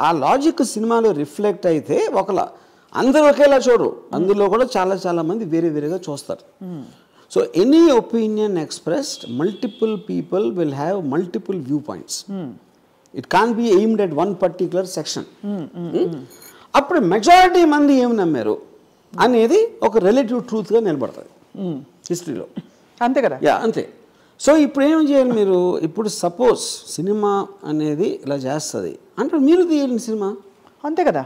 ఆ లాజిక్ సినిమాలో రిఫ్లెక్ట్ అయితే ఒకలా, అందరూ ఒకేలా చూడరు, అందులో కూడా చాలా మంది వేరే వేరేగా చూస్తారు. So any opinion expressed, multiple people will have multiple view points. It can be aimed at one particular section. అప్పుడు మెజారిటీ మంది ఏమి నమ్మారు అనేది ఒక రిలేటివ్ ట్రూత్గా నిలబడుతుంది హిస్టరీలో. అంతే కదా. అంతే. సో ఇప్పుడు ఏం చేయాలి మీరు, ఇప్పుడు సపోజ్ సినిమా అనేది ఇలా చేస్తుంది అంటే మీరు తీయాలి సినిమా. అంతే కదా.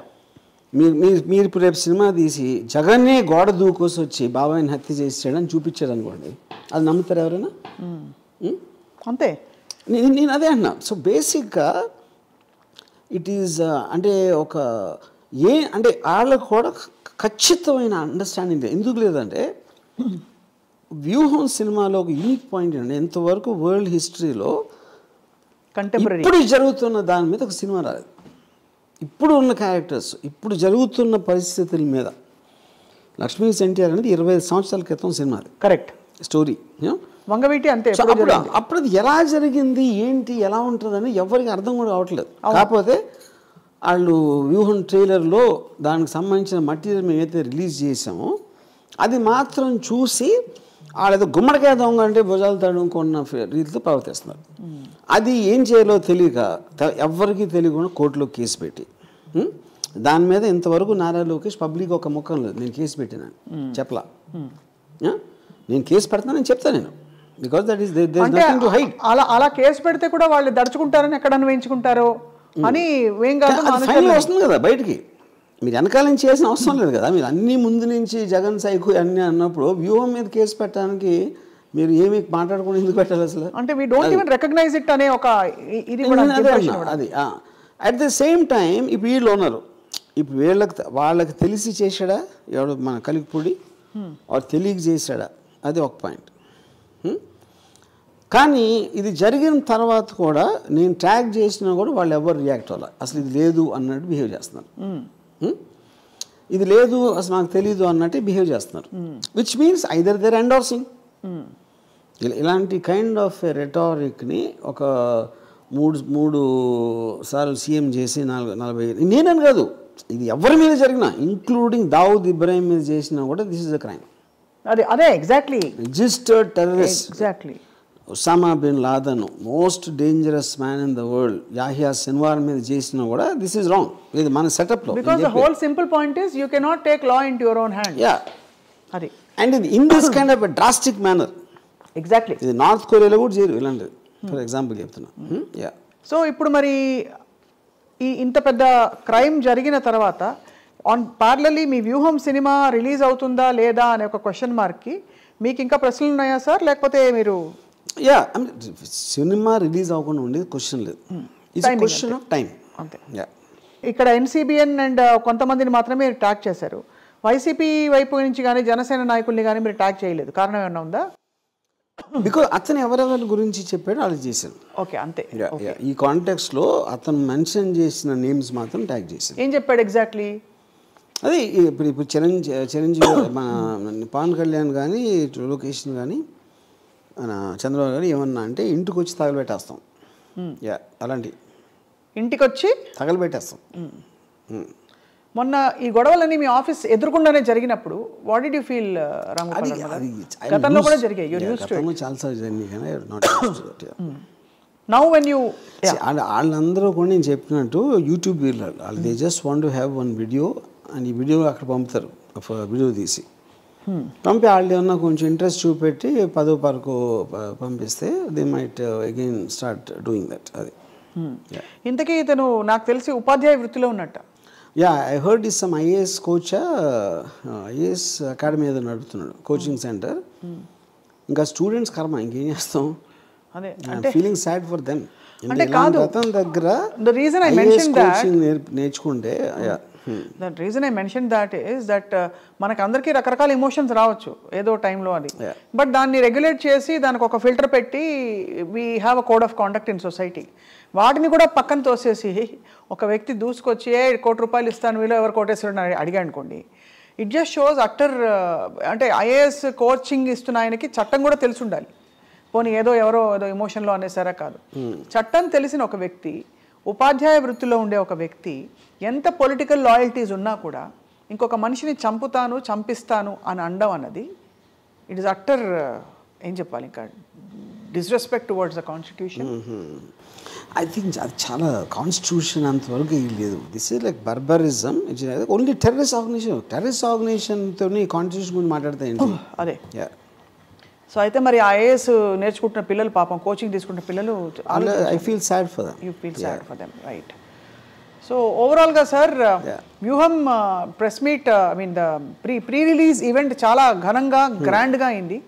మీరు ఇప్పుడు రేపు సినిమా తీసి జగన్నే గోడ దూకోసి వచ్చి బాబాయిని హత్య చేసాడని చూపించాడు అనుకోండి, అది నమ్ముతారు ఎవరైనా? అంతే. నేను అదే అంటున్నా. సో బేసిక్గా ఇట్ ఈజ్ అంటే ఒక అంటే వాళ్ళకు కూడా ఖచ్చితమైన అండర్స్టాండింగ్ లేదు. ఎందుకు లేదంటే వ్యూహం సినిమాలో ఒక యూనిక్ పాయింట్ అండి, ఎంతవరకు వరల్డ్ హిస్టరీలో కంటెంపరీ ఇప్పుడు జరుగుతున్న దాని మీద ఒక సినిమా రాలేదు. ఇప్పుడు ఉన్న క్యారెక్టర్స్, ఇప్పుడు జరుగుతున్న పరిస్థితుల మీద. లక్ష్మీ ఎన్టీఆర్ అనేది 25 సంవత్సరాల క్రితం సినిమా, కరెక్ట్ స్టోరీ. వంగవీటి అంతే. అప్పుడు అది ఎలా జరిగింది ఏంటి ఎలా ఉంటుందని ఎవరికి అర్థం కూడా కావట్లేదు. కాకపోతే వాళ్ళు వ్యూహం ట్రైలర్లో దానికి సంబంధించిన మెటీరియల్ మేమైతే రిలీజ్ చేసామో అది మాత్రం చూసి వాళ్ళేదో గుమ్మడికాయ దొంగ అంటే భుజాలు తడుముకున్న రీతితో ప్రవర్తిస్తున్నారు. అది ఏం చేయాలో తెలియక ఎవరికి తెలియకుండా కోర్టులో కేసు పెట్టి, దాని మీద ఇంతవరకు నారా లోకేష్ పబ్లిక్ ఒక ముఖం లేదు, నేను కేసు పెట్టినాను చెప్పలా. నేను కేసు పెడతానని చెప్తాను నేను, because that is there is nothing to hide. అలా కేసు పెడితే కూడా వాళ్ళు దడుచుకుంటారని ఎక్కడ అన్వయించుకుంటారో అని ఏం కాదు, వస్తుంది కదా బయటికి. మీరు వెనకాల నుంచి చేసిన అవసరం లేదు కదా. మీరు అన్ని ముందు నుంచి జగన్ సైకు అన్నీ అన్నప్పుడు వ్యూహం మీద కేసు పెట్టడానికి మీరు ఏమి మాట్లాడకుండా ఎందుకు పెట్టాలి అసలు? అంటే we don't even recognise it అనే ఒక ఇది అది. అట్ ద సేమ్ టైం ఇప్పుడు వీళ్ళు ఉన్నారు, ఇప్పుడు వాళ్ళకి తెలిసి చేశాడా ఎవడు మన కలిగిపూడి, వాడు తెలియక చేశాడా, అది ఒక పాయింట్. కానీ ఇది జరిగిన తర్వాత కూడా నేను ట్యాగ్ చేసినా కూడా వాళ్ళు ఎవరు రియాక్ట్ అవ్వాలి, అసలు ఇది లేదు అన్నట్టు బిహేవ్ చేస్తున్నారు. ఇది లేదు అసలు నాకు తెలీదు అన్నట్టే బిహేవ్ చేస్తున్నారు. Which means either there endorsing. ఇలాంటి కైండ్ ఆఫ్ రెటారిక్ని ఒక మూడు సార్లు సీఎం చేసి 40 నేనని కాదు, ఇది ఎవరి మీద జరిగినా ఇంక్లూడింగ్ దావుద్ ఇబ్రాహిం మీద చేసినా కూడా దిస్ ఇస్ అ క్రైమ్. అదే exactly registered terrorist. Exactly. Osama bin Laden, most dangerous man in the world, Yahya Sinwar మీద చేసినా కూడా దిస్ ఈజ్ రాంగ్. ఇది మన సెటప్లో. Because the whole simple point is you cannot take law into your own hand. అది అండ్ ఇది in this kind of drastic manner. Exactly. ఇది నార్త్ కొరియాలో కూడా చేయరు ఇలాంటిది, ఫర్ ఎగ్జాంపుల్ చెప్తున్నా. సో ఇప్పుడు మరి ఇంత పెద్ద క్రైమ్ జరిగిన తర్వాత పార్లర్లీ మీ వ్యూహం సినిమా రిలీజ్ అవుతుందా లేదా అనే ఒక క్వశ్చన్ మార్క్కి మీకు ఇంకా ప్రశ్నలు ఉన్నాయా సార్, లేకపోతే మీరు? సినిమా రిలీజ్ అవ్వకుండా ఉండేది క్వశ్చన్ లేదు, ఇట్స్ క్వశ్చన్ ఆఫ్ టైం అంతే. ఇక్కడ ఎన్సీబీఎన్ అండ్ కొంతమందిని మాత్రమే ట్యాగ్ చేశారు, వైసీపీ వైపు నుంచి కానీ జనసేన నాయకుల్ని కానీ మీరు ట్యాగ్ చేయలేదు, కారణం ఏమన్నా ఉందా? బికాజ్ అతను ఎవరెవరి గురించి చెప్పాడో వాళ్ళు చేశాను. ఓకే అంతే. ఈ కాంటెక్స్లో అతను మెన్షన్ చేసిన నేమ్స్ మాత్రం ట్యాగ్ చేశాను. ఏం చెప్పాడు ఎగ్జాక్ట్లీ? అదే ఇప్పుడు చిరంజీవి మన పవన్ కళ్యాణ్ కానీ లొకేషన్ కానీ మన చంద్రబాబు గారు ఏమన్నా అంటే ఇంటికి వచ్చి తగలబెట్టేస్తాం, అలాంటి ఇంటికి వచ్చి తగలబెట్టేస్తాం. మొన్న ఈ గొడవలన్నీ మీ ఆఫీస్ ఎదురుకుండానే జరిగినప్పుడు what did you feel Ramagopal? గతంలో కూడా జరిగాయి, చాలాసార్లు జరిగింది కానీ నౌ వెన్ యూ వాళ్ళందరూ కూడా నేను చెప్పినట్టు యూట్యూబ్ వాళ్ళు they just want to have one video and ఈ వీడియో అక్కడ పంపుతారు, వీడియో తీసి పంపి వాళ్ళు ఏమన్నా కొంచెం ఇంట్రెస్ట్ చూపెట్టి 10 వరకు పంపిస్తే they might again start doing that. అది ఇంతకీ ఇతను నాకు తెలిసి ఉపాధ్యాయ వృత్తిలో ఉన్నట్ట. I heard is some IAS coach, IAS academy ఏదో నడుపుతున్నాడు, కోచింగ్ సెంటర్. ఇంకా స్టూడెంట్స్ కర్మ ఇంకేం చేస్తాం, అదే ఫీలింగ్ సాడ్ ఫర్ దెమ్. అంటే కాదు, అతని దగ్గర the reason I mentioned that, నేర్చుకుంటే the reason I mentioned that is that మనకి అందరికీ రకరకాల ఎమోషన్స్ రావచ్చు ఏదో టైంలో అది, బట్ దాన్ని రెగ్యులేట్ చేసి దానికి ఒక ఫిల్టర్ పెట్టి we have a code of conduct in society. వాటిని కూడా పక్కన తోసేసి ఒక వ్యక్తి దూసుకొచ్చి ₹1 కోటి ఇస్తాను వీళ్ళు ఎవరు కోటేశ్వరుడు అడిగా అనుకోండి, ఇట్ జస్ట్ షోస్ అట్టర్ అంటే ఐఏఎస్ కోచింగ్ ఇస్తున్న ఆయనకి చట్టం కూడా తెలిసి ఉండాలి. పోనీ ఏదో ఎమోషన్లో అనేసారా కాదు, చట్టం తెలిసిన ఒక వ్యక్తి, ఉపాధ్యాయ వృత్తిలో ఉండే ఒక వ్యక్తి ఎంత పొలిటికల్ లాయల్టీస్ ఉన్నా కూడా ఇంకొక మనిషిని చంపిస్తాను అని అనడం అన్నది ఇట్ ఈస్ అట్టర్ ఏం చెప్పాలి ఇంకా disrespect towards the constitution. I think అది చాలా కాన్స్టిట్యూషన్ అంతవరకు లేదు. This is like barbarism. Only terrorist ఆర్గనైజేషన్తో కాన్స్టిట్యూషన్ గురించి మాట్లాడతా ఏంటి అదే. సో అయితే మరి ఐఏఎస్ నేర్చుకుంటున్న పిల్లలు పాపం కోచింగ్ తీసుకుంటున్న పిల్లలు I feel sad for them. You feel sad for them, right. So ఓవరాల్గా సార్ వ్యూహం press meet I mean the pre release event చాలా ఘనంగా గ్రాండ్గా అయింది.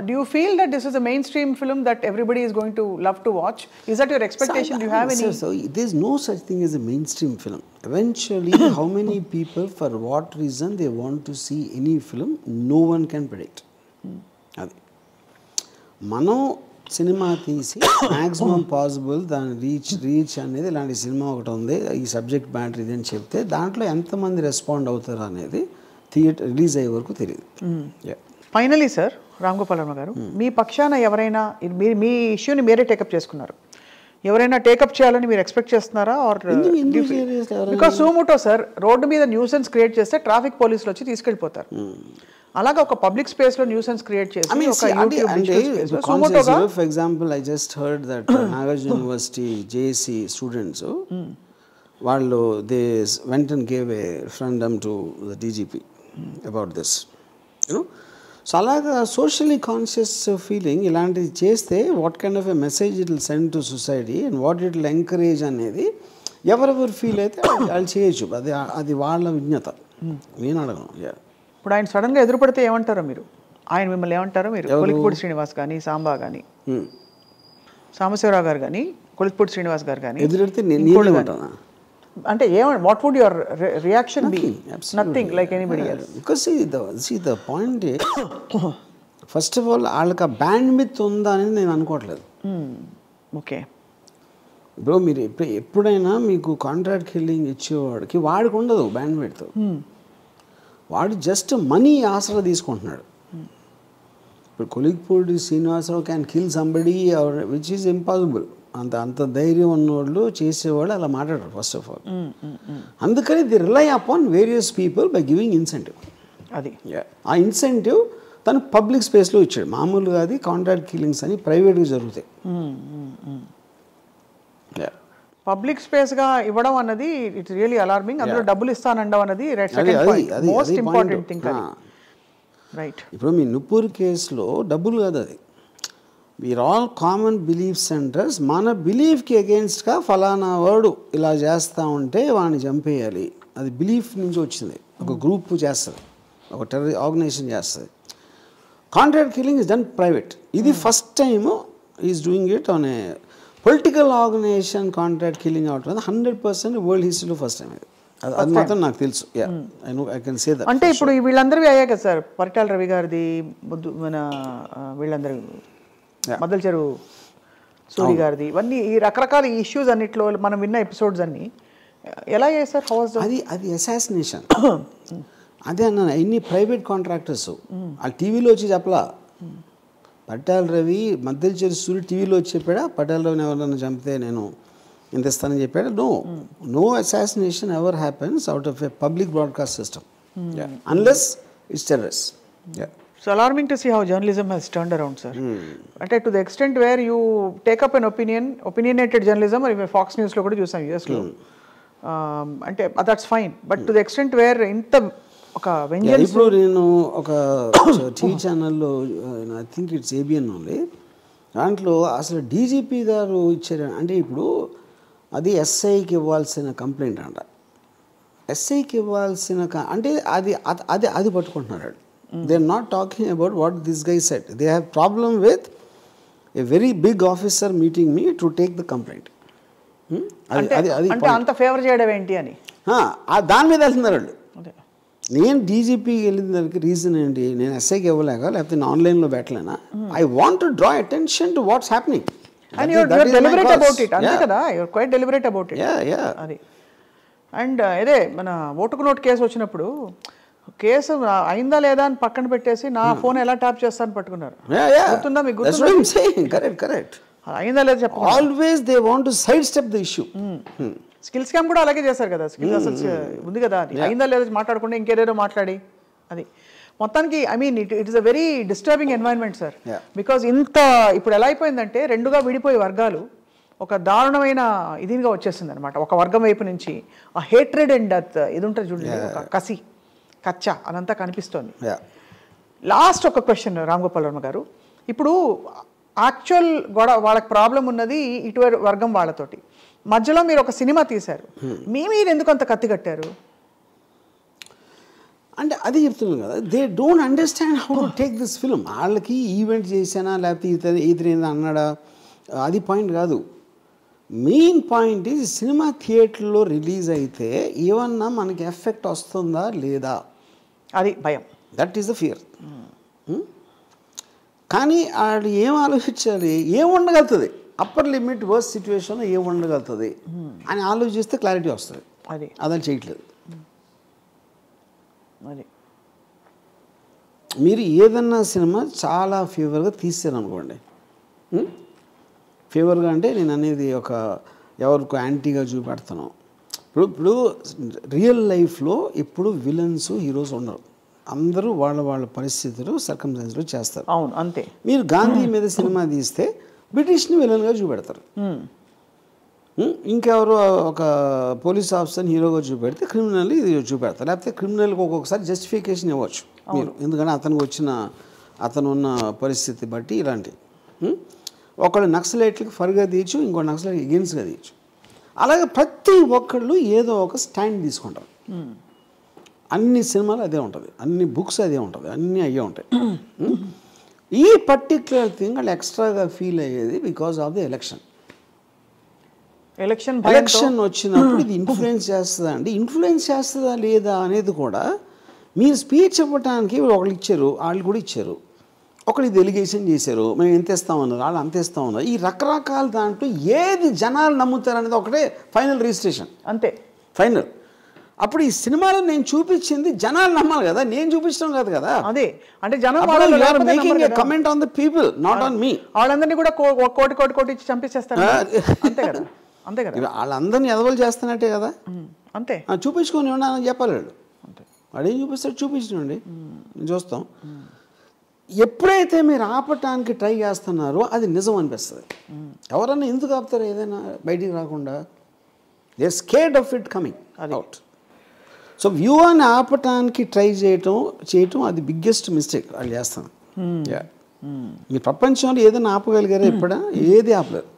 Do you feel that this is a mainstream film that everybody is going to love to watch? Is that your expectation? Do you have any? So there's no such thing as a mainstream film. Eventually, how many people, for what reason they want to see any film, no one can predict. అది మనం సినిమా తీసి మ్యాక్సిమం పాసిబుల్ దాని రీచ్ అనేది ఇలాంటి సినిమా ఒకటి ఉంది, ఈ సబ్జెక్ట్ మ్యాటర్ ఇది అని చెప్తే దాంట్లో ఎంతమంది రెస్పాండ్ అవుతారు అనేది థియేటర్ రిలీజ్ అయ్యే వరకు తెలియదు. ఫైనలీ సార్ రామ్ గోపాల్ వర్మ గారు, మీ పక్షాన ఎవరైనా మీ ఇష్యూని మీరే టేకప్ చేసుకున్నారు, ఎవరైనా టేకప్ చేయాలని మీరు ఎక్స్పెక్ట్ చేస్తున్నారా? Or because Zomato sir road మీద న్యూసెన్స్ క్రియేట్ చేస్తే ట్రాఫిక్ పోలీసులు వచ్చి తీసుకెళ్ళిపోతారు. అలాగా ఒక పబ్లిక్ స్పేస్ లో న్యూసెన్స్ క్రియేట్ చేసి for example I just heard that Nagarjuna University JAC students వాళ్ళు they went and gave a referendum to the DGP about this you know. So అలాగా సోషల్లీ కాన్షియస్ ఫీలింగ్ ఇలాంటివి చేస్తే what kind of a message it will send to society and what it will encourage అనేది ఎవరెవరు ఫీల్ అయితే వాళ్ళు చేయొచ్చు. అది వాళ్ళ విజ్ఞత, నేను అడగను. ఇప్పుడు ఆయన సడన్గా ఎదురుపడితే ఏమంటారో మీరు, ఆయన మిమ్మల్ని ఏమంటారో మీరు? కొలిక్పూడి శ్రీనివాస్ కానీ, సాంబా కానీ, సాంబశివరావు గారు కానీ, కొలిక్పూడి శ్రీనివాస్ గారు కానీ ఎదురెడితే అంటే what would your reaction be? Nothing like anybody else. Because see the point is first of all వాళ్ళకి ఆ బ్యాండ్ మిత్ ఉందా అనేది నేను అనుకోవట్లేదు. ఓకే, ఇప్పుడు మీరు ఎప్పుడైనా మీకు కాంట్రాక్ట్ కిల్లింగ్ ఇచ్చేవాడికి వాడికి ఉండదు బ్యాండ్ మిత్. వాడు జస్ట్ మనీ ఆసరా తీసుకుంటున్నాడు. ఇప్పుడు Kolikapudi Srinivasarao can kill somebody which is impossible. అంత ధైర్యం ఉన్నవాళ్ళు చేసేవాళ్ళు అలా మాట్లాడరు ఫస్ట్ ఆఫ్ ఆల్. అందుకని the rely upon various people by giving incentive. అది ఆ ఇన్సెంటివ్ తను పబ్లిక్ స్పేస్లో ఇచ్చాడు. మామూలుగా అది కాంట్రాక్ట్ కిల్లింగ్స్ అని ప్రైవేట్గా జరుగుతాయి. పబ్లిక్ స్పేస్గా ఇవ్వడం అన్నది ఇట్స్ రియలీ అలార్మింగ్. అందులో డబ్బులు ఇస్తానండం అన్నది మోస్ట్ ఇంపార్టెంట్ థింగ్. రైట్. ఇప్పుడు మీ నుపూర్ కేసులో డబ్బులు కాదు, అది we are all common belief centres. మన బిలీఫ్కి అగేన్స్ట్గా ఫలానా వాడు ఇలా చేస్తూ ఉంటే వాడిని చంపేయాలి, అది బిలీఫ్ నుంచి వచ్చింది. ఒక గ్రూప్ చేస్తుంది, ఒక టెర్రర్ ఆర్గనైజేషన్ చేస్తుంది. Contract killing is done private. ఇది first time is doing it on a political organisation. Contract killing అవటం 100% వరల్డ్ హిస్టరీలో ఫస్ట్ టైం ఇది. అది మాత్రం నాకు తెలుసు. I can say that. అంటే ఇప్పుడు వీళ్ళందరివి అయ్యాయి కదా సార్, పరిటాల రవి గారిది, మన వీళ్ళందరూ మద్దల చెరువు సూరి గారిది, ఇవన్నీ ఈ రకరకాల ఇష్యూస్ అన్నిట్లో మనం విన్న ఎపిసోడ్స్ అన్ని ఎలా చేశారు? అది అసాసినేషన్. అదే అన్న ఎన్ని ప్రైవేట్ కాంట్రాక్టర్స్ వాళ్ళు టీవీలో వచ్చి చెప్పలా. పట్టాల రవి మద్దల చెరువు సూరి టీవీలో వచ్చి చెప్పాడా పట్టాల రవిని ఎవరైనా చంపితే నేను ఇంత ఇస్తానని చెప్పాడా? No assassination ever happens out of a public broadcast system unless it's terrorist. So alarming to see how journalism has turned around, sir. అంటే to the extent where you take up an opinionated journalism, or even Fox News లో కూడా చూసాం US లో, అంటే that's fine, but to the extent where ఇంత ఒక వెంజన్స్. ఇప్పుడు నేను ఒక టీవీ ఛానల్లో I think it's ABN only, దాంట్లో అసలు డీజీపీ గారు ఇచ్చారు. అంటే ఇప్పుడు అది ఎస్ఐకి ఇవ్వాల్సిన కంప్లైంట్ అంట. ఎస్ఐకి ఇవ్వాల్సిన అంటే అది పట్టుకుంటున్నాడు. They are not talking about what this guy said. They have problem with a very big officer meeting me to take the complaint. అంటే అంత ఫేవర్ చేయడం ఏంటి అని దాని మీద వెళ్తున్నారు వాళ్ళు. నేను డీజీపీకి వెళ్ళిన దానికి రీజన్ ఏంటి, నేను ఎస్ఐకి ఇవ్వలేక లేకపోతే నేను ఆన్లైన్లో పెట్టలేనా, I want to draw attention to what's happening. And you're deliberate about it. అంతే కదా, you're quite deliberate about it. అది. అండ్ అదే మన ఓటుకు నోటు కేసు వచ్చినప్పుడు కేసు అయిందా లేదా అని పక్కన పెట్టేసి నా ఫోన్ ఎలా ట్యాప్ చేస్తాను పట్టుకున్నారు. గుర్తుందా మీకు? కరెక్ట్. అయిందా లేదా చెప్పండి. Always they want to side step the issue. Skill scam కూడా అలాగే చేశారు కదా. స్కిల్స్ అసలు ఉంది కదా, అయిందా లేదా మాట్లాడకుండా ఇంకేదేదో మాట్లాడి అది మొత్తానికి. I mean it is a very disturbing environment sir. Because ఇంత ఇప్పుడు ఎలా అయిపోయిందంటే రెండుగా విడిపోయే వర్గాలు ఒక దారుణమైన ఇదిగా వచ్చేసింది అనమాట. ఒక వర్గం వైపు నుంచి ఆ హేట్రెడ్ అండ్ ఇది ఉంటుంది చూడండి, ఒక కసి కచ్చ అదంతా కనిపిస్తోంది. లాస్ట్ ఒక క్వశ్చన్ రామ్ గోపాల్ వర్మ గారు, ఇప్పుడు యాక్చువల్ గొడవ వాళ్ళకి ప్రాబ్లం ఉన్నది ఇటువైపు వర్గం వాళ్ళతోటి, మధ్యలో మీరు ఒక సినిమా తీశారు, మీరు ఎందుకు అంత కత్తి కట్టారు అంటే అది చెప్తున్నాను కదా, they don't understand how to take this film. వాళ్ళకి ఈవెంట్ చేసానా లేకపోతే ఇతను అన్నాడా అది పాయింట్ కాదు. మెయిన్ పాయింట్ ఈజ్ సినిమా థియేటర్లో రిలీజ్ అయితే ఏమన్నా మనకి ఎఫెక్ట్ వస్తుందా లేదా, అది భయం. That is the fear. కానీ వాళ్ళు ఏం ఆలోచించాలి, ఏం ఉండగలుగుతుంది, అప్పర్ లిమిట్ వర్స్ సిచ్యువేషన్లో ఏం ఉండగలుగుతుంది అని ఆలోచిస్తే క్లారిటీ వస్తుంది. అది చేయట్లేదు. అది మీరు ఏదన్నా సినిమా చాలా ఫేవర్గా తీసారనుకోండి, ఫేవర్గా అంటే నేను అనేది ఒక ఎవరికి యాంటీగా చూపెడతాను. ఇప్పుడు రియల్ లైఫ్లో ఎప్పుడు విలన్స్ హీరోస్ ఉండరు, అందరూ వాళ్ళ పరిస్థితులు సర్కమ్స్టాన్స్లో చేస్తారు. అవును, అంతే. మీరు గాంధీ మీద సినిమా తీస్తే బ్రిటిష్ని విలన్గా చూపెడతారు, ఇంకెవరు ఒక పోలీస్ ఆఫీసర్ని హీరోగా చూపెడితే క్రిమినల్ ఇది చూపెడతారు. లేకపోతే క్రిమినల్కి ఒక్కొక్కసారి జస్టిఫికేషన్ ఇవ్వచ్చు మీరు, ఎందుకంటే అతను ఉన్న పరిస్థితి బట్టి ఇలాంటివి. ఒకళ్ళు నక్సలైట్లకి ఫర్గా తీయచ్చు, ఇంకో నక్సలైట్ ఎగెన్స్ట్గా తీయచ్చు. అలాగే ప్రతి ఒక్కళ్ళు ఏదో ఒక స్టాండ్ తీసుకుంటారు. అన్ని సినిమాలు అదే ఉంటుంది, అన్ని బుక్స్ అదే ఉంటుంది, అన్నీ అయ్యే ఉంటాయి. ఈ పర్టిక్యులర్ థింగ్ వాళ్ళు ఎక్స్ట్రాగా ఫీల్ అయ్యేది బికాస్ ఆఫ్ ది ఎలక్షన్ వచ్చినప్పుడు ఇది ఇన్ఫ్లుయెన్స్ చేస్తుందా అండి, ఇన్ఫ్లుయెన్స్ చేస్తుందా లేదా అనేది కూడా మీరు స్పీచ్ ఇవ్వడానికి ఒకళ్ళు ఇచ్చారు, వాళ్ళు కూడా ఇచ్చారు, ఒకళ్ళు ఇది ఎలిగేషన్ చేశారు, మేము ఎంత ఇస్తామన్నారు, వాళ్ళు అంత ఇస్తామన్నారు. ఈ రకరకాల దాంట్లో ఏది జనాలు నమ్ముతారు అనేది ఒకటే ఫైనల్ రిజిస్ట్రేషన్, అంతే ఫైనల్. అప్పుడు ఈ సినిమాలో నేను చూపించింది జనాలు నమ్మాలి కదా, నేను చూపించడం కాదు కదా. అదే అంటే జనం comment on the people, not on me. వాళ్ళందరినీ కూడా కోటి ఇచ్చి చంపించేస్తారు, అంతే కదా. అంతే కదా, వాళ్ళందరినీ ఎదవలు చేస్తున్నట్టే కదా. అంతే, చూపించుకొని ఉన్నానని చెప్పాలి వాళ్ళు. వాడేం చూపిస్తాడు, చూపించండి, నేను చూస్తాం. ఎప్పుడైతే మీరు ఆపటానికి ట్రై చేస్తున్నారో అది నిజం అనిపిస్తుంది. ఎవరన్నా ఎందుకు ఆపుతారు ఏదైనా బయటికి రాకుండా? They are scared of it coming out. So వ్యూవాన్ని ఆపటానికి ట్రై చేయటం అది బిగ్గెస్ట్ మిస్టేక్ వాళ్ళు చేస్తాను. మీ ప్రపంచంలో ఏదైనా ఆపగలిగారా ఎప్పుడా? ఏది ఆపలేరు.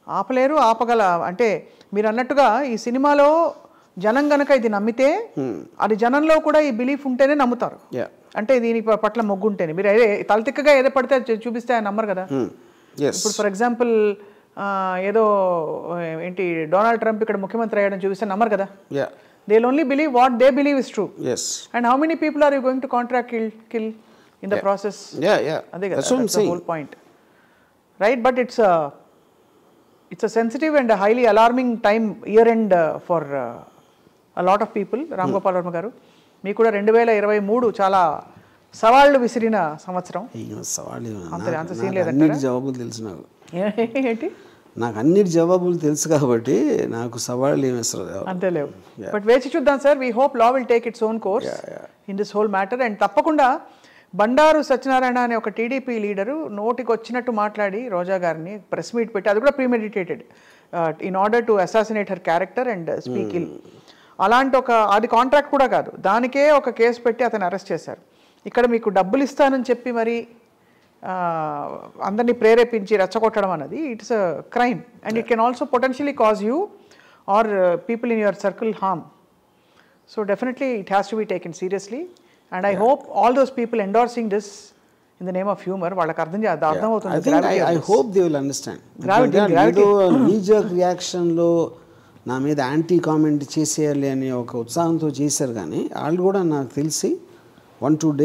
ఆపలేరు, ఆపగల అంటే మీరు అన్నట్టుగా ఈ సినిమాలో జనం గనక ఇది నమ్మితే అది జనంలో కూడా ఈ బిలీఫ్ ఉంటేనే నమ్ముతారు. అంటే దీని పట్ల మొగ్గు ఉంటేనే. మీరు తలతిక్కగా ఏదో పడితే చూపిస్తే ఆయన నమ్మరు కదా. ఇప్పుడు ఫర్ ఎగ్జాంపుల్ ఏదో ఏంటి డొనాల్డ్ ట్రంప్ ఇక్కడ ముఖ్యమంత్రి అయ్యాడని చూపిస్తే నమ్మరు కదా. They will only believe what they believe is true. And how many people are you going to contract kill in the process? అదే కదా whole point, right? But it's a sensitive and a highly alarming time, year end for a lot of people. Ram Gopal Varma గారు, మీకు కూడా 2023 చాలా సవాళ్ళు విసిరిన సంవత్సరం. అంత సీన్ లేదంటారా? జవాబులు తెలుసు నాకు. ఏంటి? నాకు అన్నిటి జవాబులు తెలుసు కాబట్టి నాకు సవాళ్ళు ఏమి వస్తారు అంతే లేవు. బట్ వేచి చూద్దాం sir. We hope law will take its own course in this whole matter. And తప్పకుండా బండారు సత్యనారాయణ అనే ఒక టీడీపీ లీడరు నోటికి వచ్చినట్టు మాట్లాడి రోజా గారిని ప్రెస్ మీట్ పెట్టి, అది కూడా premeditated in order to assassinate her character and speak ill. అలాంటి అది కాంట్రాక్ట్ కూడా కాదు, దానికే ఒక కేసు పెట్టి అతను అరెస్ట్ చేశారు. ఇక్కడ మీకు డబ్బులు ఇస్తానని చెప్పి మరి అందరినీ ప్రేరేపించి రెచ్చగొట్టడం అన్నది it's a crime and it can also potentially cause you or people in your circle harm. So definitely it has to be taken seriously. And I hope all those people endorsing this in the name of humour వాళ్ళకి అర్థమవుతుంది. I hope they will understand. ఏదో నీ జర్క్ రియాక్షన్లో నా మీద యాంటీ కామెంట్ చేసేయాలి అనే ఒక ఉత్సాహంతో చేశారు, కానీ వాళ్ళు కూడా నాకు తెలిసి 1-2 days